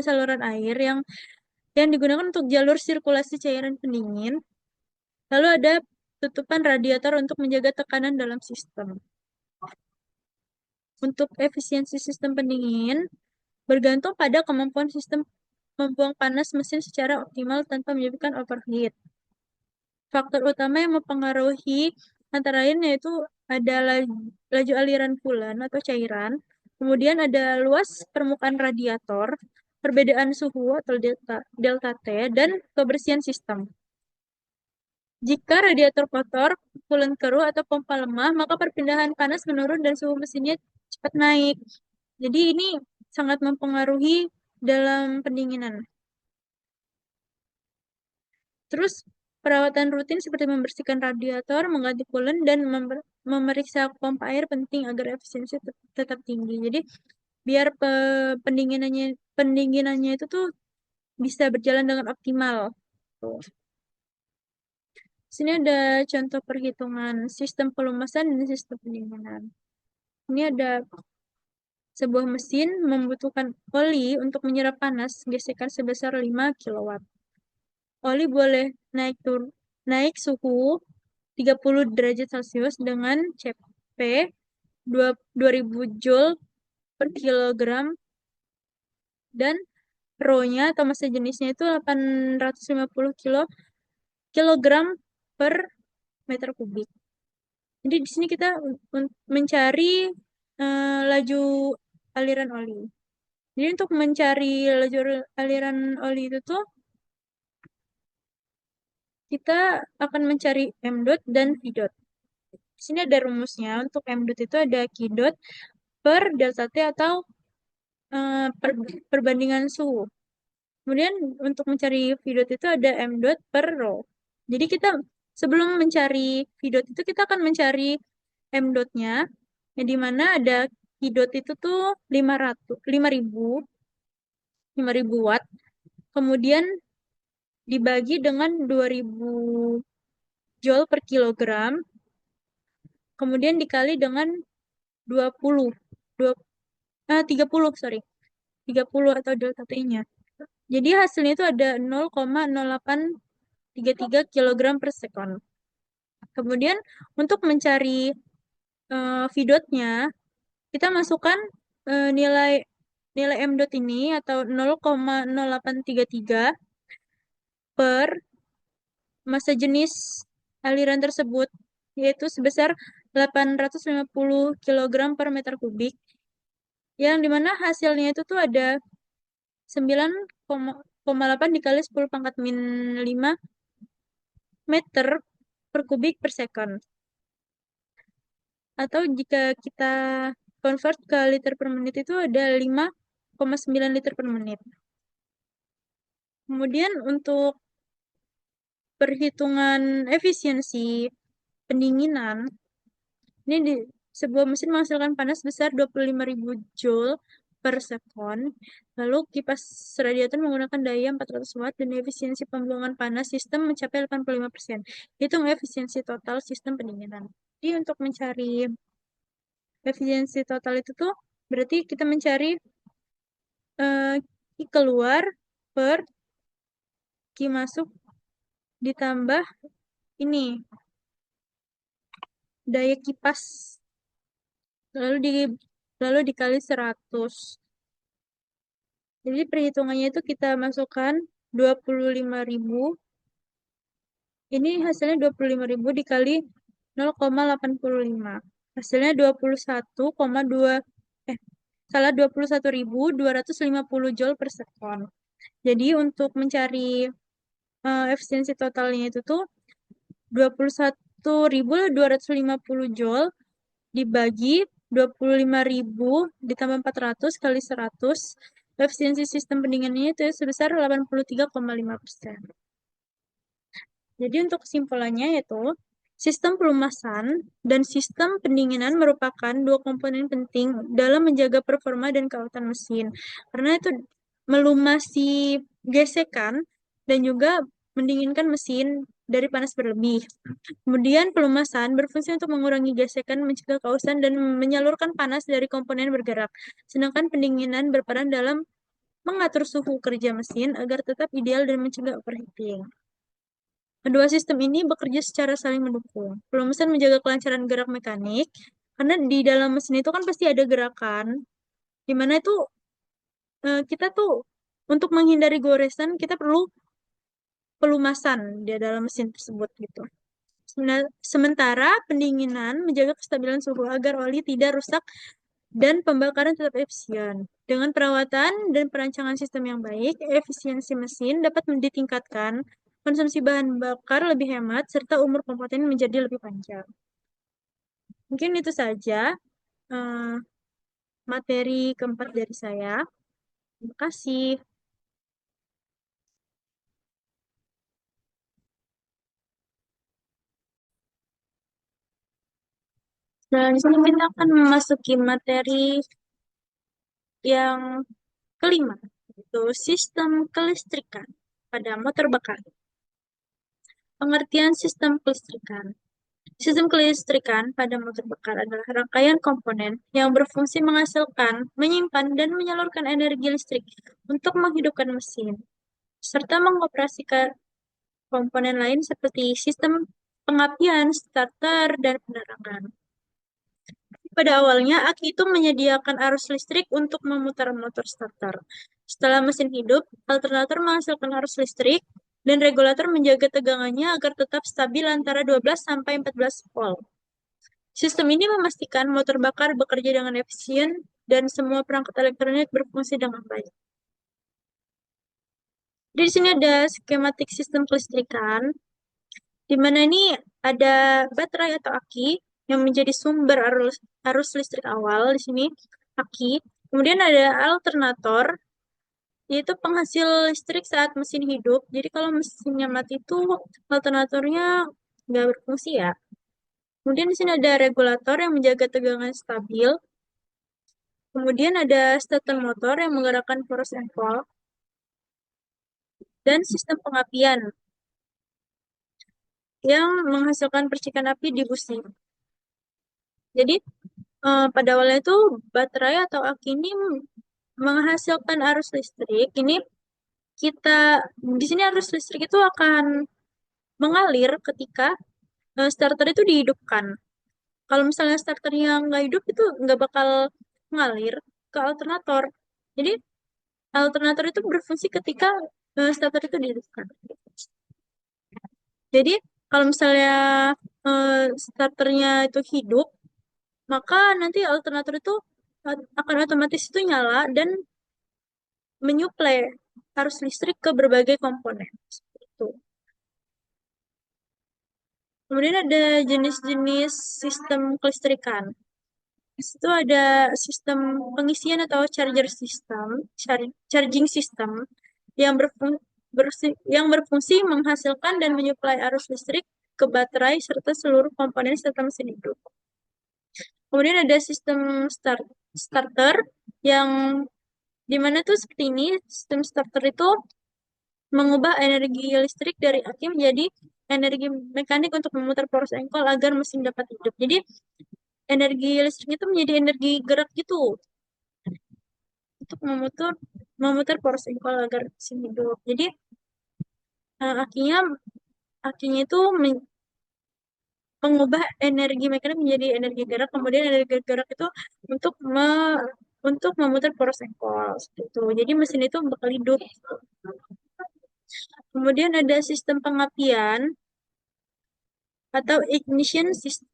saluran air yang digunakan untuk jalur sirkulasi cairan pendingin. Lalu ada tutupan radiator untuk menjaga tekanan dalam sistem. Untuk efisiensi sistem pendingin bergantung pada kemampuan sistem membuang panas mesin secara optimal tanpa menyebabkan overheat. Faktor utama yang mempengaruhi antara lain yaitu ada laju aliran coolant atau cairan, kemudian ada luas permukaan radiator, perbedaan suhu atau delta T, dan kebersihan sistem. Jika radiator kotor, coolant keruh, atau pompa lemah, maka perpindahan panas menurun dan suhu mesinnya cepat naik. Jadi ini sangat mempengaruhi dalam pendinginan. Terus perawatan rutin seperti membersihkan radiator, mengganti coolant, dan memeriksa pompa air penting agar efisiensi tetap tinggi. Jadi biar pendinginannya itu tuh bisa berjalan dengan optimal. Tuh. Sini ada contoh perhitungan sistem pelumasan dan sistem pendinginan. Ini ada sebuah mesin membutuhkan oli untuk menyerap panas gesekan sebesar 5 kW. Oli boleh naik suhu 30 derajat Celcius dengan CP 2000 Joule per kilogram dan rho-nya atau massa jenisnya itu 850 kilogram per meter kubik. Jadi di sini kita mencari laju aliran oli. Jadi untuk mencari laju aliran oli itu tuh kita akan mencari m dot dan v dot. Di sini ada rumusnya. Untuk m dot itu ada q dot per delta T atau perbandingan suhu. Kemudian untuk mencari V dot itu ada M dot per rho. Jadi kita sebelum mencari V dot itu kita akan mencari M dot-nya, yang di mana ada V dot itu tuh 500, 5000 watt. Kemudian dibagi dengan 2000 joule per kilogram. Kemudian dikali dengan 20, 30, sorry. 30 atau delta T-nya. Jadi hasilnya itu ada 0,0833 kilogram per sekon. Kemudian untuk mencari V dot-nya, kita masukkan nilai nilai M dot ini atau 0,0833 per massa jenis aliran tersebut, yaitu sebesar 850 kilogram per meter kubik, yang dimana hasilnya itu tuh ada 9,8 dikali 10 pangkat min 5 meter per kubik per second. Atau jika kita convert ke liter per menit itu ada 5,9 liter per menit. Kemudian untuk perhitungan efisiensi pendinginan, ini di sebuah mesin menghasilkan panas besar 25.000 joule per sekon. Lalu kipas radiator menggunakan daya 400 watt dan efisiensi pembuangan panas sistem mencapai 85%. Hitung efisiensi total sistem pendinginan. Jadi untuk mencari efisiensi total itu tuh berarti kita mencari Q keluar per Q masuk ditambah ini daya kipas lalu dikali 100. Jadi perhitungannya itu kita masukkan 25.000. Ini hasilnya 25.000 dikali 0,85. Hasilnya 21.250 joule per sekon. Jadi untuk mencari efisiensi totalnya itu tuh 21.250 joule dibagi 25.000 ditambah 400 kali 100. Efisiensi sistem pendinginannya itu sebesar 83,5%. Jadi untuk kesimpulannya yaitu sistem pelumasan dan sistem pendinginan merupakan dua komponen penting dalam menjaga performa dan keawatan mesin. Karena itu melumasi gesekan dan juga mendinginkan mesin dari panas berlebih. Kemudian pelumasan berfungsi untuk mengurangi gesekan, mencegah kausan, dan menyalurkan panas dari komponen bergerak. Sedangkan pendinginan berperan dalam mengatur suhu kerja mesin agar tetap ideal dan mencegah overheating. Kedua sistem ini bekerja secara saling mendukung. Pelumasan menjaga kelancaran gerak mekanik, karena di dalam mesin itu kan pasti ada gerakan, di mana itu kita tuh untuk menghindari goresan kita perlu pelumasan di dalam mesin tersebut gitu. Sementara pendinginan menjaga kestabilan suhu agar oli tidak rusak dan pembakaran tetap efisien. Dengan perawatan dan perancangan sistem yang baik, efisiensi mesin dapat ditingkatkan, konsumsi bahan bakar lebih hemat, serta umur komponen menjadi lebih panjang. Mungkin itu saja materi keempat dari saya. Terima kasih. Dan di sini kita akan memasuki materi yang kelima, yaitu sistem kelistrikan pada motor bakar. Pengertian sistem kelistrikan. Sistem kelistrikan pada motor bakar adalah rangkaian komponen yang berfungsi menghasilkan, menyimpan, dan menyalurkan energi listrik untuk menghidupkan mesin, serta mengoperasikan komponen lain seperti sistem pengapian, starter, dan penerangan. pada awalnya, aki itu menyediakan arus listrik untuk memutar motor starter. Setelah mesin hidup, alternator menghasilkan arus listrik dan regulator menjaga tegangannya agar tetap stabil antara 12 sampai 14 volt. Sistem ini memastikan motor bakar bekerja dengan efisien dan semua perangkat elektronik berfungsi dengan baik. Di sini ada skematik sistem kelistrikan, di mana ini ada baterai atau aki yang menjadi sumber arus listrik awal. Di sini aki. Kemudian ada alternator, yaitu penghasil listrik saat mesin hidup. Jadi kalau mesinnya mati itu alternatornya nggak berfungsi ya. Kemudian di sini ada regulator yang menjaga tegangan stabil. Kemudian ada starter motor yang menggerakkan poros and valve. Dan sistem pengapian yang menghasilkan percikan api di busi. Jadi pada awalnya itu baterai atau aki ini menghasilkan arus listrik. Ini kita di sini arus listrik itu akan mengalir ketika starter itu dihidupkan. Kalau misalnya starternya nggak hidup itu nggak bakal mengalir ke alternator. Jadi alternator itu berfungsi ketika starter itu dihidupkan. Jadi kalau misalnya starternya itu hidup, maka nanti alternator itu akan otomatis itu nyala dan menyuplai arus listrik ke berbagai komponen. Seperti itu. Kemudian ada jenis-jenis sistem kelistrikan. Di situ ada sistem pengisian atau charging system yang berfungsi menghasilkan dan menyuplai arus listrik ke baterai serta seluruh komponen serta mesin hidup. Kemudian ada sistem starter yang dimana tuh seperti ini, sistem starter itu mengubah energi listrik dari aki menjadi energi mekanik untuk memutar poros engkol agar mesin dapat hidup. Jadi energi listrik itu menjadi energi gerak gitu untuk memutar poros engkol agar mesin hidup. Jadi akinya itu mengubah energi mekanik menjadi energi gerak, kemudian energi gerak itu untuk untuk memutar poros engkol seperti itu. Jadi mesin itu bakal hidup. Kemudian ada sistem pengapian atau ignition system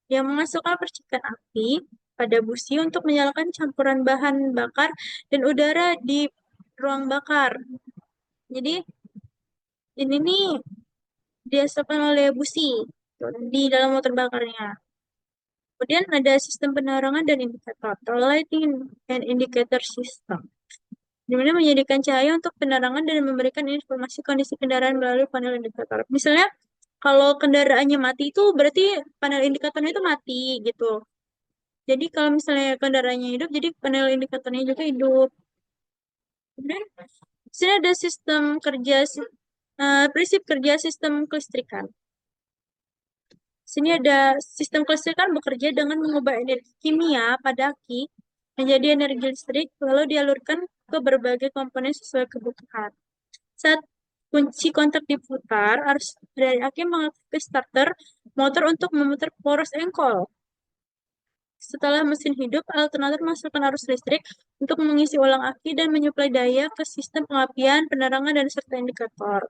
yang memasukkan percikan api pada busi untuk menyalakan campuran bahan bakar dan udara di ruang bakar. Jadi ini nih dihasilkan oleh busi di dalam motor bakarnya. Kemudian ada sistem penerangan dan indikator atau lighting and indicator system, di mana menyediakan cahaya untuk penerangan dan memberikan informasi kondisi kendaraan melalui panel indikator. Misalnya kalau kendaraannya mati itu berarti panel indikatornya itu mati gitu. Jadi kalau misalnya kendaraannya hidup, jadi panel indikatornya juga hidup. Kemudian di sini ada prinsip kerja sistem kelistrikan. Sini ada sistem kelistrikan bekerja dengan mengubah energi kimia pada aki menjadi energi listrik, lalu dialurkan ke berbagai komponen sesuai kebutuhan. Saat kunci kontak diputar, arus dari aki mengaktifkan starter motor untuk memutar poros engkol. Setelah mesin hidup, alternator menghasilkan arus listrik untuk mengisi ulang aki dan menyuplai daya ke sistem pengapian, penerangan, dan serta indikator.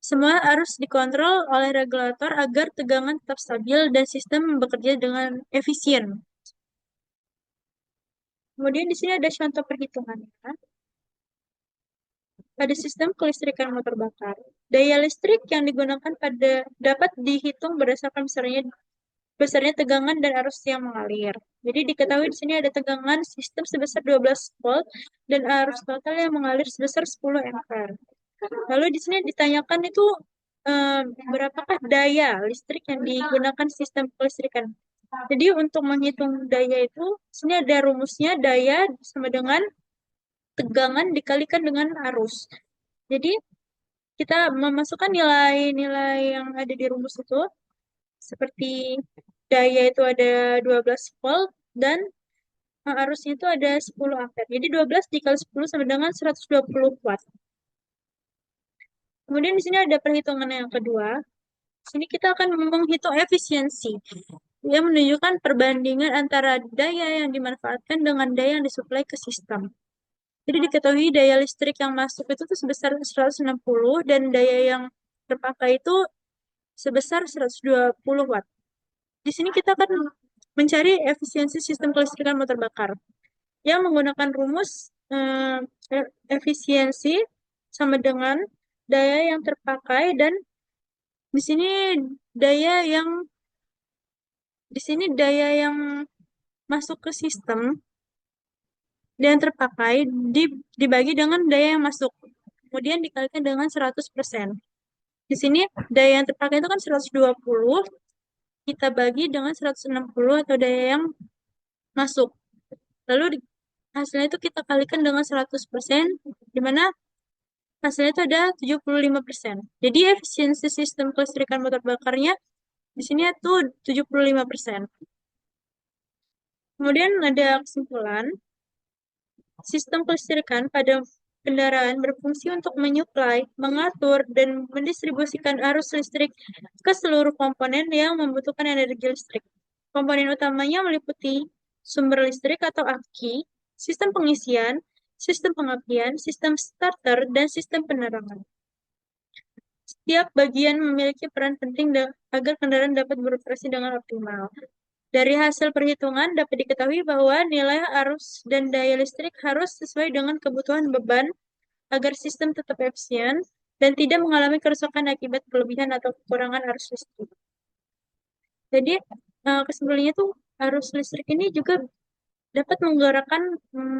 Semua harus dikontrol oleh regulator agar tegangan tetap stabil dan sistem bekerja dengan efisien. Kemudian di sini ada contoh perhitungannya. Pada sistem kelistrikan motor bakar, daya listrik yang digunakan dapat dihitung berdasarkan besarnya tegangan dan arus yang mengalir. Jadi diketahui di sini ada tegangan sistem sebesar 12 volt dan arus total yang mengalir sebesar 10 ampere. Lalu di sini ditanyakan itu berapakah daya listrik yang digunakan sistem kelistrikan. Jadi untuk menghitung daya itu, di sini ada rumusnya, daya sama dengan tegangan dikalikan dengan arus. Jadi kita memasukkan nilai-nilai yang ada di rumus itu, seperti daya itu ada 12 volt dan arusnya itu ada 10 ampere. Jadi 12 dikali 10 sama dengan 120 watt. Kemudian di sini ada perhitungan yang kedua. Di sini kita akan menghitung efisiensi. Ia menunjukkan perbandingan antara daya yang dimanfaatkan dengan daya yang disuplai ke sistem. Jadi diketahui daya listrik yang masuk itu tuh sebesar 160 dan daya yang terpakai itu sebesar 120 watt. Di sini kita akan mencari efisiensi sistem kelistrikan motor bakar yang menggunakan rumus efisiensi sama dengan daya yang terpakai dan di sini daya yang daya yang masuk ke sistem daya yang terpakai dibagi dengan daya yang masuk. Kemudian dikalikan dengan 100%. Di sini daya yang terpakai itu kan 120, kita bagi dengan 160 atau daya yang masuk. Lalu hasilnya itu kita kalikan dengan 100%, di mana hasilnya itu ada 75%. Jadi efisiensi sistem kelistrikan motor bakarnya di sini itu 75%. Kemudian ada kesimpulan, sistem kelistrikan pada kendaraan berfungsi untuk menyuplai, mengatur, dan mendistribusikan arus listrik ke seluruh komponen yang membutuhkan energi listrik. Komponen utamanya meliputi sumber listrik atau aki, sistem pengisian, sistem pengapian, sistem starter, dan sistem penerangan. Setiap bagian memiliki peran penting agar kendaraan dapat beroperasi dengan optimal. Dari hasil perhitungan dapat diketahui bahwa nilai arus dan daya listrik harus sesuai dengan kebutuhan beban agar sistem tetap efisien dan tidak mengalami kerusakan akibat kelebihan atau kekurangan arus listrik. Jadi kesimpulannya tuh arus listrik ini juga dapat menggerakkan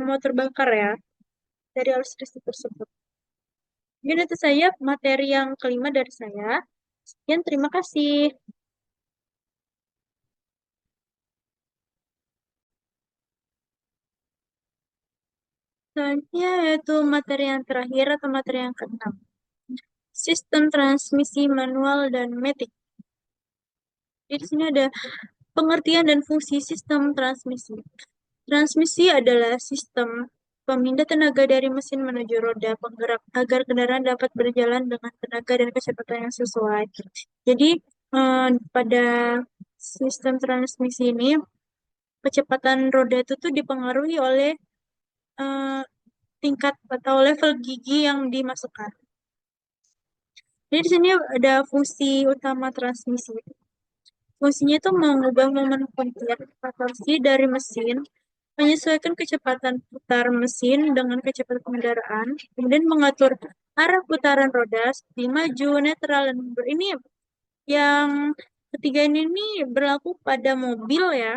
motor bakar ya dari arus listrik tersebut. Mungkin itu saya materi yang kelima dari saya. Sekian, terima kasih. Selanjutnya yaitu materi yang terakhir atau materi yang keenam. Sistem transmisi manual dan matic. Di sini ada pengertian dan fungsi sistem transmisi. Transmisi adalah sistem pemindah tenaga dari mesin menuju roda penggerak agar kendaraan dapat berjalan dengan tenaga dan kecepatan yang sesuai. Jadi pada sistem transmisi ini kecepatan roda itu tuh dipengaruhi oleh eh, tingkat atau level gigi yang dimasukkan. Jadi di sini ada fungsi utama transmisi. Fungsinya itu mengubah momen kontraksi dari mesin, menyesuaikan kecepatan putar mesin dengan kecepatan kendaraan, kemudian mengatur arah putaran roda seperti maju, netral, dan mundur. Ini yang ketiga ini berlaku pada mobil ya.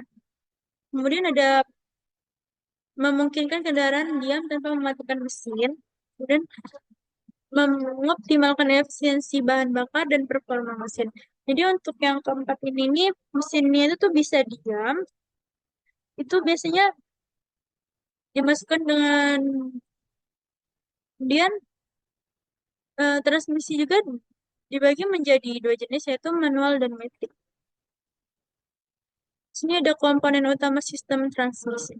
Kemudian ada memungkinkan kendaraan diam tanpa mematikan mesin, kemudian mengoptimalkan efisiensi bahan bakar dan performa mesin. Jadi untuk yang keempat ini nih, mesinnya itu tuh bisa diam. Itu biasanya dimasukkan dengan kemudian transmisi juga dibagi menjadi dua jenis yaitu manual dan matic. Di sini ada komponen utama sistem transmisi.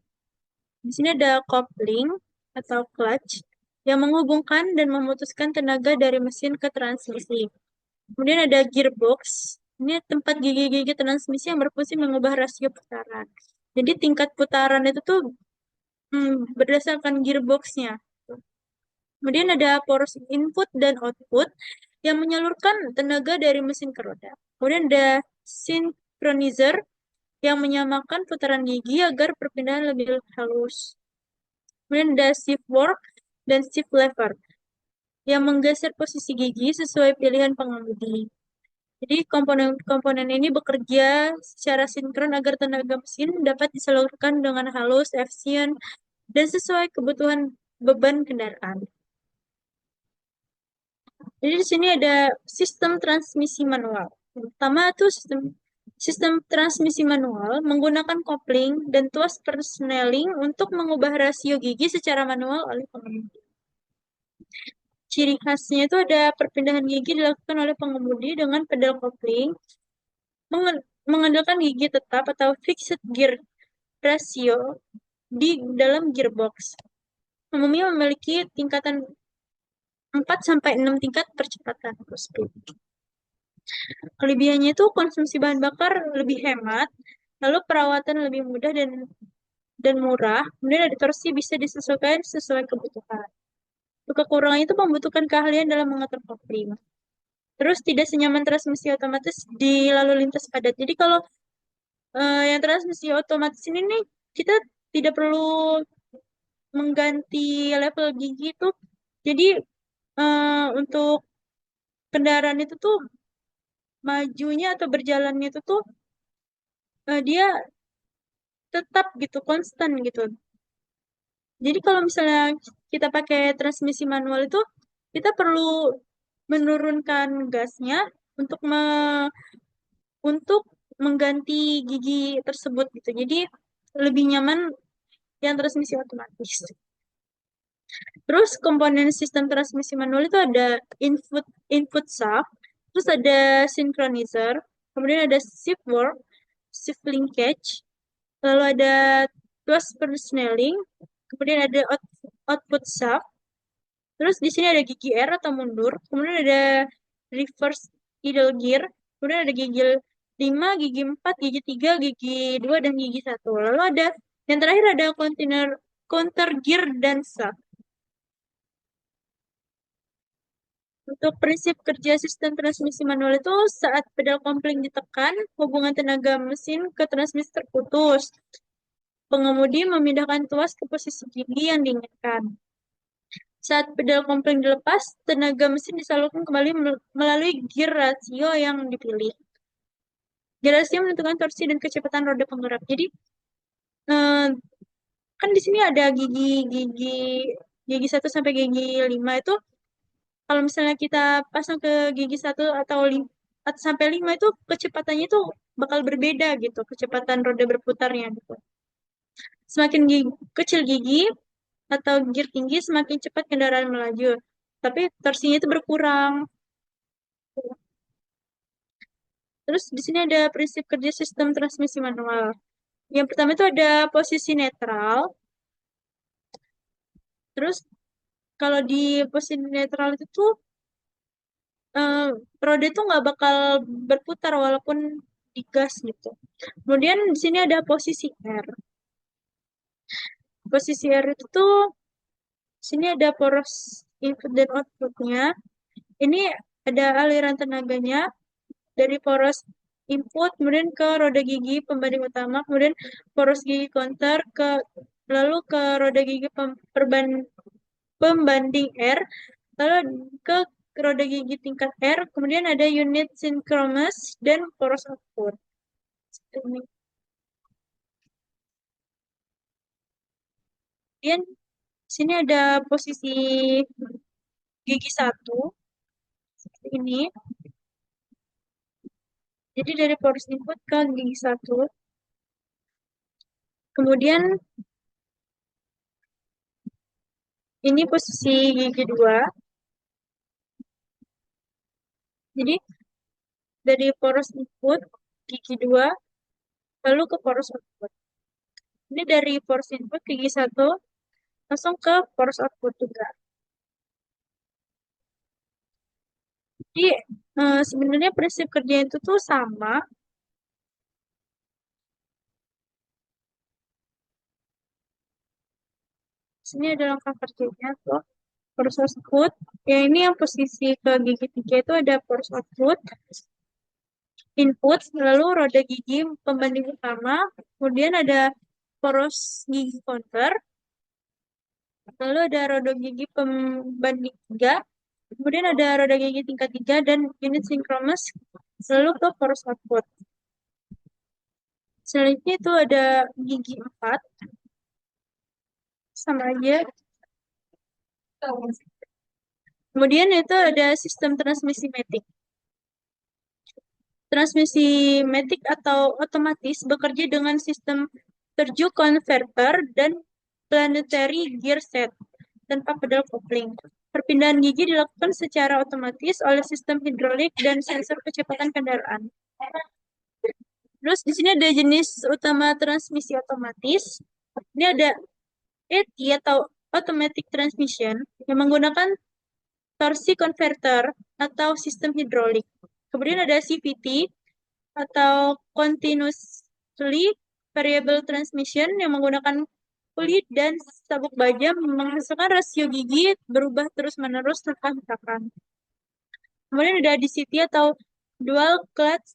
Di sini ada coupling atau clutch yang menghubungkan dan memutuskan tenaga dari mesin ke transmisi. Kemudian ada gearbox. Ini tempat gigi-gigi transmisi yang berfungsi mengubah rasio putaran. Jadi tingkat putaran itu tuh berdasarkan gearboxnya. Kemudian ada poros input dan output yang menyalurkan tenaga dari mesin ke roda. Kemudian ada synchronizer yang menyamakan putaran gigi agar perpindahan lebih halus. Kemudian ada shift work dan shift lever yang menggeser posisi gigi sesuai pilihan pengemudi. Jadi komponen-komponen ini bekerja secara sinkron agar tenaga mesin dapat disalurkan dengan halus, efisien, dan sesuai kebutuhan beban kendaraan. Jadi di sini ada sistem transmisi manual. Yang pertama itu sistem transmisi manual menggunakan kopling dan tuas persneling untuk mengubah rasio gigi secara manual oleh pengemudi. Ciri khasnya itu ada perpindahan gigi dilakukan oleh pengemudi dengan pedal kopling, mengandalkan gigi tetap atau fixed gear ratio di dalam gearbox. Umumnya memiliki tingkatan 4 sampai 6 tingkat percepatan atau speed. Kelebihannya itu konsumsi bahan bakar lebih hemat Lalu perawatan lebih mudah dan murah. Kemudian ada torsi bisa disesuaikan sesuai kebutuhan. Kekurangannya itu membutuhkan keahlian dalam mengatur kopling. Terus tidak senyaman transmisi otomatis di lalu lintas padat. Jadi kalau yang transmisi otomatis ini nih kita tidak perlu mengganti level gigi itu. Jadi untuk kendaraan itu tuh majunya atau berjalannya itu tuh dia tetap gitu, konstan gitu. Jadi kalau misalnya kita pakai transmisi manual itu, kita perlu menurunkan gasnya untuk untuk mengganti gigi tersebut gitu. Jadi lebih nyaman yang transmisi otomatis. Terus komponen sistem transmisi manual itu ada input input shaft, terus ada synchronizer, kemudian ada shift work, shift linkage, lalu ada thrust persnelling, kemudian ada output shaft, terus di sini ada gigi R atau mundur, kemudian ada reverse idle gear, kemudian ada gigi 5, gigi 4, gigi 3, gigi 2, dan gigi 1. Lalu ada yang terakhir ada counter gear dan shaft. Untuk prinsip kerja sistem transmisi manual itu saat pedal kopling ditekan, hubungan tenaga mesin ke transmisi terputus. Pengemudi memindahkan tuas ke posisi gigi yang diinginkan. Saat pedal kopling dilepas, tenaga mesin disalurkan kembali melalui gear rasio yang dipilih. Gear rasio menentukan torsi dan kecepatan roda penggerak. Jadi, eh, kan di sini ada gigi gigi 1 sampai gigi 5 itu kalau misalnya kita pasang ke gigi 1 atau sampai 5 itu kecepatannya itu bakal berbeda gitu, kecepatan roda berputarnya gitu. Semakin kecil gigi atau gear tinggi, semakin cepat kendaraan melaju. Tapi torsinya itu berkurang. Terus di sini ada prinsip kerja sistem transmisi manual. Yang pertama itu ada posisi netral. Terus kalau di posisi netral itu tuh eh, roda itu nggak bakal berputar walaupun digas gitu. Kemudian di sini ada posisi R. Posisi R itu tuh sini ada poros input dan outputnya. Ini ada aliran tenaganya dari poros input kemudian ke roda gigi pembanding utama, kemudian poros gigi counter lalu ke roda gigi pembanding R, lalu ke roda gigi tingkat R, kemudian ada unit synchronous dan poros output. Kemudian sini ada posisi gigi 1 seperti ini. Jadi dari poros input ke gigi 1. Kemudian ini posisi gigi 2. Jadi dari poros input gigi 2 lalu ke poros output. Ini dari poros input gigi 1 langsung ke poros output juga. Jadi sebenarnya prinsip kerja itu tuh sama. Sini ada langkah kerjanya tuh. Poros output. Ya ini yang posisi ke gigi 3 itu ada poros output, input, lalu roda gigi pembanding utama, kemudian ada poros gigi counter, lalu ada roda gigi pembanding 3, kemudian ada roda gigi tingkat 3 dan unit sinkronis, lalu ke poros output. Selanjutnya itu ada gigi 4, sama aja. Kemudian itu ada sistem transmisi matic. Transmisi matic atau otomatis bekerja dengan sistem terju converter dan planetary gear set tanpa pedal kopling. Perpindahan gigi dilakukan secara otomatis oleh sistem hidrolik dan sensor kecepatan kendaraan. Terus di sini ada jenis utama transmisi otomatis. Ini ada AT atau automatic transmission yang menggunakan torsi converter atau sistem hidrolik. Kemudian ada CVT atau continuous Actually, variable transmission yang menggunakan kulit dan sabuk baja menghasilkan rasio gigi berubah terus-menerus tanpa hentakan. Kemudian ada DCT atau dual clutch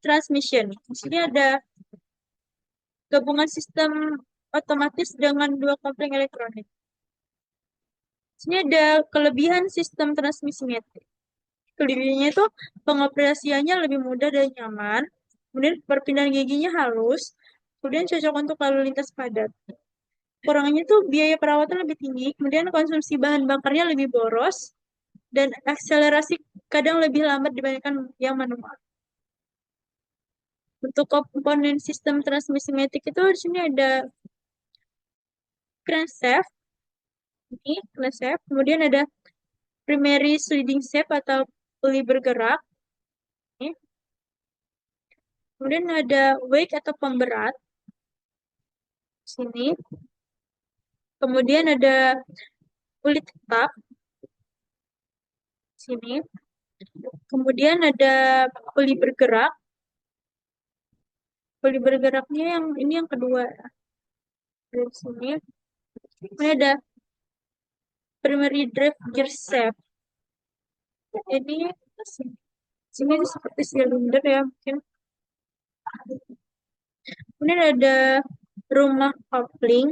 transmission. Di sini ada gabungan sistem otomatis dengan dua kopling elektronik. Di sini ada kelebihan sistem transmisi metrik. Kelebihannya itu pengoperasiannya lebih mudah dan nyaman. Kemudian perpindahan giginya halus. Kemudian cocok untuk lalu lintas padat. Kurangnya tuh biaya perawatan lebih tinggi. Kemudian konsumsi bahan bakarnya lebih boros. Dan akselerasi kadang lebih lambat dibandingkan yang manual. Untuk komponen sistem transmisi matic itu di sini ada crankshaft, ini crankshaft. Kemudian ada primary sliding shaft atau puli bergerak. Ini. Kemudian ada wake atau pemberat. Sini. Kemudian ada puli tetap. Sini. Kemudian ada puli bergerak. Puli bergeraknya yang ini yang kedua. Dari sini. Kemudian ada primary drive gear shaft. Ini sini seperti silinder ya mungkin. Kemudian ada rumah coupling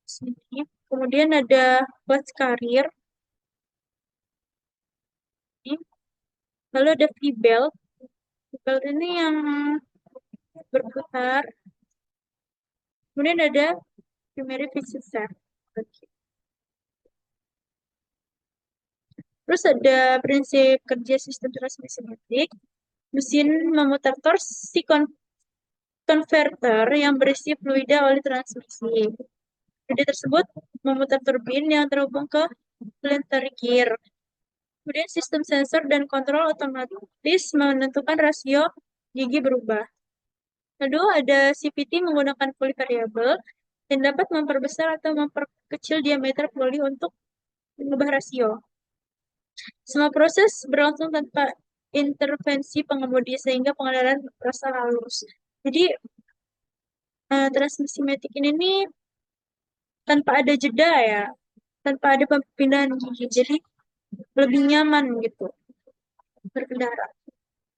sini. Kemudian ada clutch carrier. Ini. Lalu ada V-belt. V-belt ini yang berputar. Kemudian ada primary fixed shaft. Terus ada prinsip kerja sistem transmisi metrik. Mesin memutar torsi converter yang berisi fluida oli transmisi. Fluida tersebut memutar turbin yang terhubung ke planetary gear. Kemudian sistem sensor dan kontrol otomatis menentukan rasio gigi berubah. Lalu ada CVT menggunakan puli variabel dan dapat memperbesar atau memperkecil diameter puli untuk mengubah rasio. Semua proses berlangsung tanpa intervensi pengemudi sehingga pengendalian terasa halus. Jadi transmisi matic ini nih tanpa ada jeda ya, tanpa ada perpindahan gigi, jadi lebih nyaman gitu berkendara.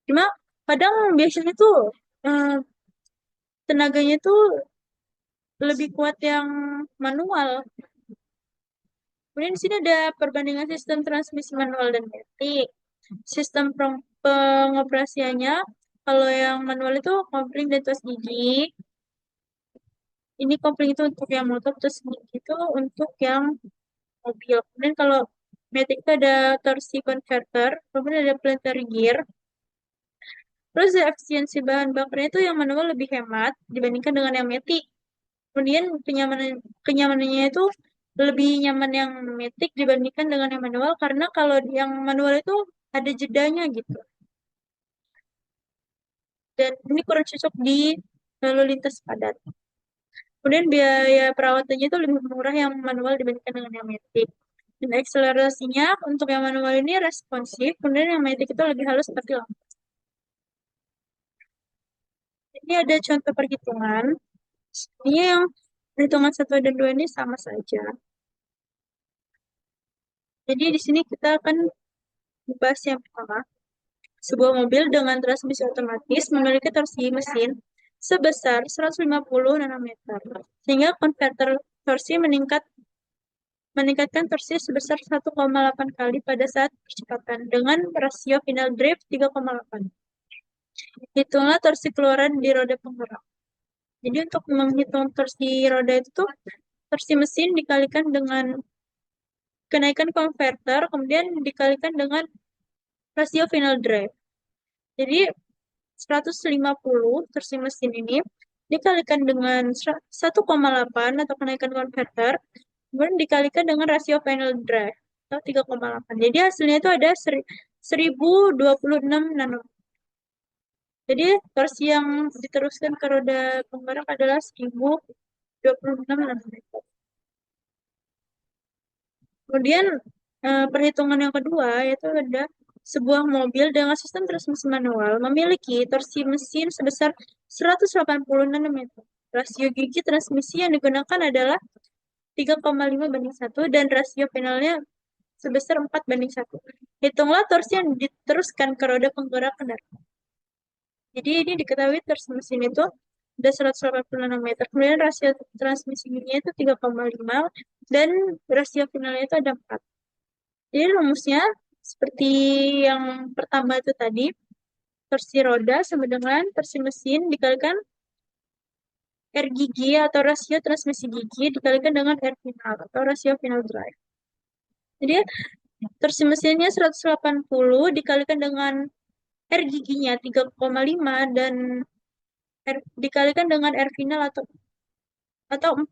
Cuma kadang biasanya tuh eh, tenaganya tuh lebih kuat yang manual. Kemudian di sini ada perbandingan sistem transmisi manual dan matic. Sistem pengoperasiannya, kalau yang manual itu kopling dan tuas gigi. Ini kopling itu untuk yang motor, terus gigi itu untuk yang mobil. Kemudian kalau matic itu ada torsi converter, kemudian ada planetary gear. Terus efisiensi bahan bakarnya itu yang manual lebih hemat dibandingkan dengan yang matic. Kemudian kenyamanannya itu lebih nyaman yang matic dibandingkan dengan yang manual karena kalau yang manual itu ada jedanya gitu. Dan ini kurang cocok di lalu lintas padat. Kemudian biaya perawatannya itu lebih murah yang manual dibandingkan dengan yang matic. Dan akselerasinya untuk yang manual ini responsif, kemudian yang matic itu lebih halus tapi lambat. Ini ada contoh perhitungan. Ini yang perhitungan 1 dan 2 ini sama saja. Jadi di sini kita akan membahas yang pertama. Sebuah mobil dengan transmisi otomatis memiliki torsi mesin sebesar 150 nanometer, sehingga konverter torsi meningkatkan torsi sebesar 1,8 kali pada saat percepatan dengan rasio final drive 3,8. Hitunglah torsi keluaran di roda penggerak. Jadi untuk menghitung torsi roda itu tuh torsi mesin dikalikan dengan kenaikan konverter, kemudian dikalikan dengan rasio final drive. Jadi 150 torsi mesin ini dikalikan dengan 1,8 atau kenaikan konverter, kemudian dikalikan dengan rasio final drive atau 3,8. Jadi hasilnya itu ada 1026 nanometer. Jadi torsi yang diteruskan ke roda penggerak adalah 1026 nanometer. Kemudian perhitungan yang kedua yaitu ada Sebuah mobil dengan sistem transmisi manual memiliki torsi mesin sebesar 180 nanometer. Rasio gigi transmisi yang digunakan adalah 3,5:1 dan rasio finalnya sebesar 4:1. Hitunglah torsi yang diteruskan ke roda penggerak kendaraan. Jadi ini diketahui torsi mesin itu ada 180 nanometer. Kemudian rasio transmisinya itu 3,5 dan rasio finalnya itu ada 4. Jadi rumusnya seperti yang pertama itu tadi, torsi roda sama dengan torsi mesin dikalikan R gigi atau rasio transmisi gigi dikalikan dengan R final atau rasio final drive. Jadi torsi mesinnya 180 dikalikan dengan R giginya 3,5 dan dikalikan dengan R final atau 4.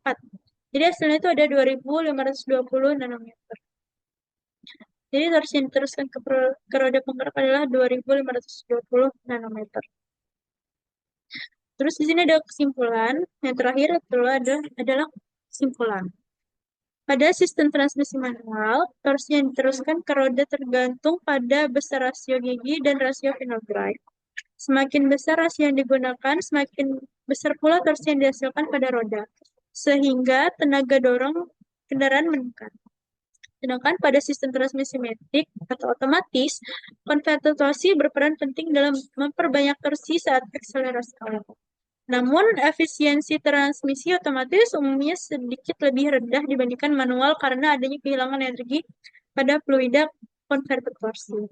Jadi hasilnya itu ada 2520 nanometer. Jadi torsi yang diteruskan ke roda penggerak adalah 2520 nanometer. Terus di sini ada kesimpulan. Yang terakhir adalah kesimpulan. Pada sistem transmisi manual, torsi yang diteruskan ke roda tergantung pada besar rasio gigi dan rasio final drive. Semakin besar rasio yang digunakan, semakin besar pula torsi yang dihasilkan pada roda, sehingga tenaga dorong kendaraan meningkat. Sedangkan pada sistem transmisi metrik atau otomatis, konverter torsi berperan penting dalam memperbanyak torsi saat akselerasi awal. Namun, efisiensi transmisi otomatis umumnya sedikit lebih rendah dibandingkan manual karena adanya kehilangan energi pada fluida konverter torsi.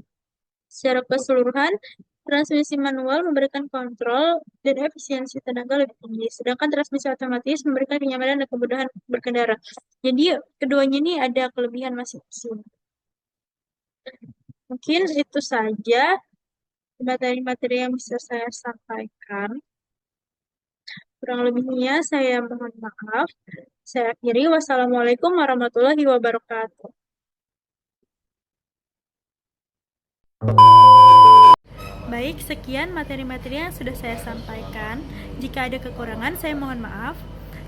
Secara keseluruhan, transmisi manual memberikan kontrol dan efisiensi tenaga lebih tinggi, sedangkan transmisi otomatis memberikan kenyamanan dan kemudahan berkendara. Jadi, keduanya ini ada kelebihan masing-masing. Mungkin itu saja materi-materi yang bisa saya sampaikan. Kurang lebihnya saya mohon maaf. Saya akhiri. Wassalamualaikum warahmatullahi wabarakatuh. Baik, sekian materi-materi yang sudah saya sampaikan. Jika ada kekurangan, saya mohon maaf.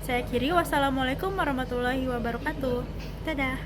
Saya akhiri. Wassalamualaikum warahmatullahi wabarakatuh. Dadah.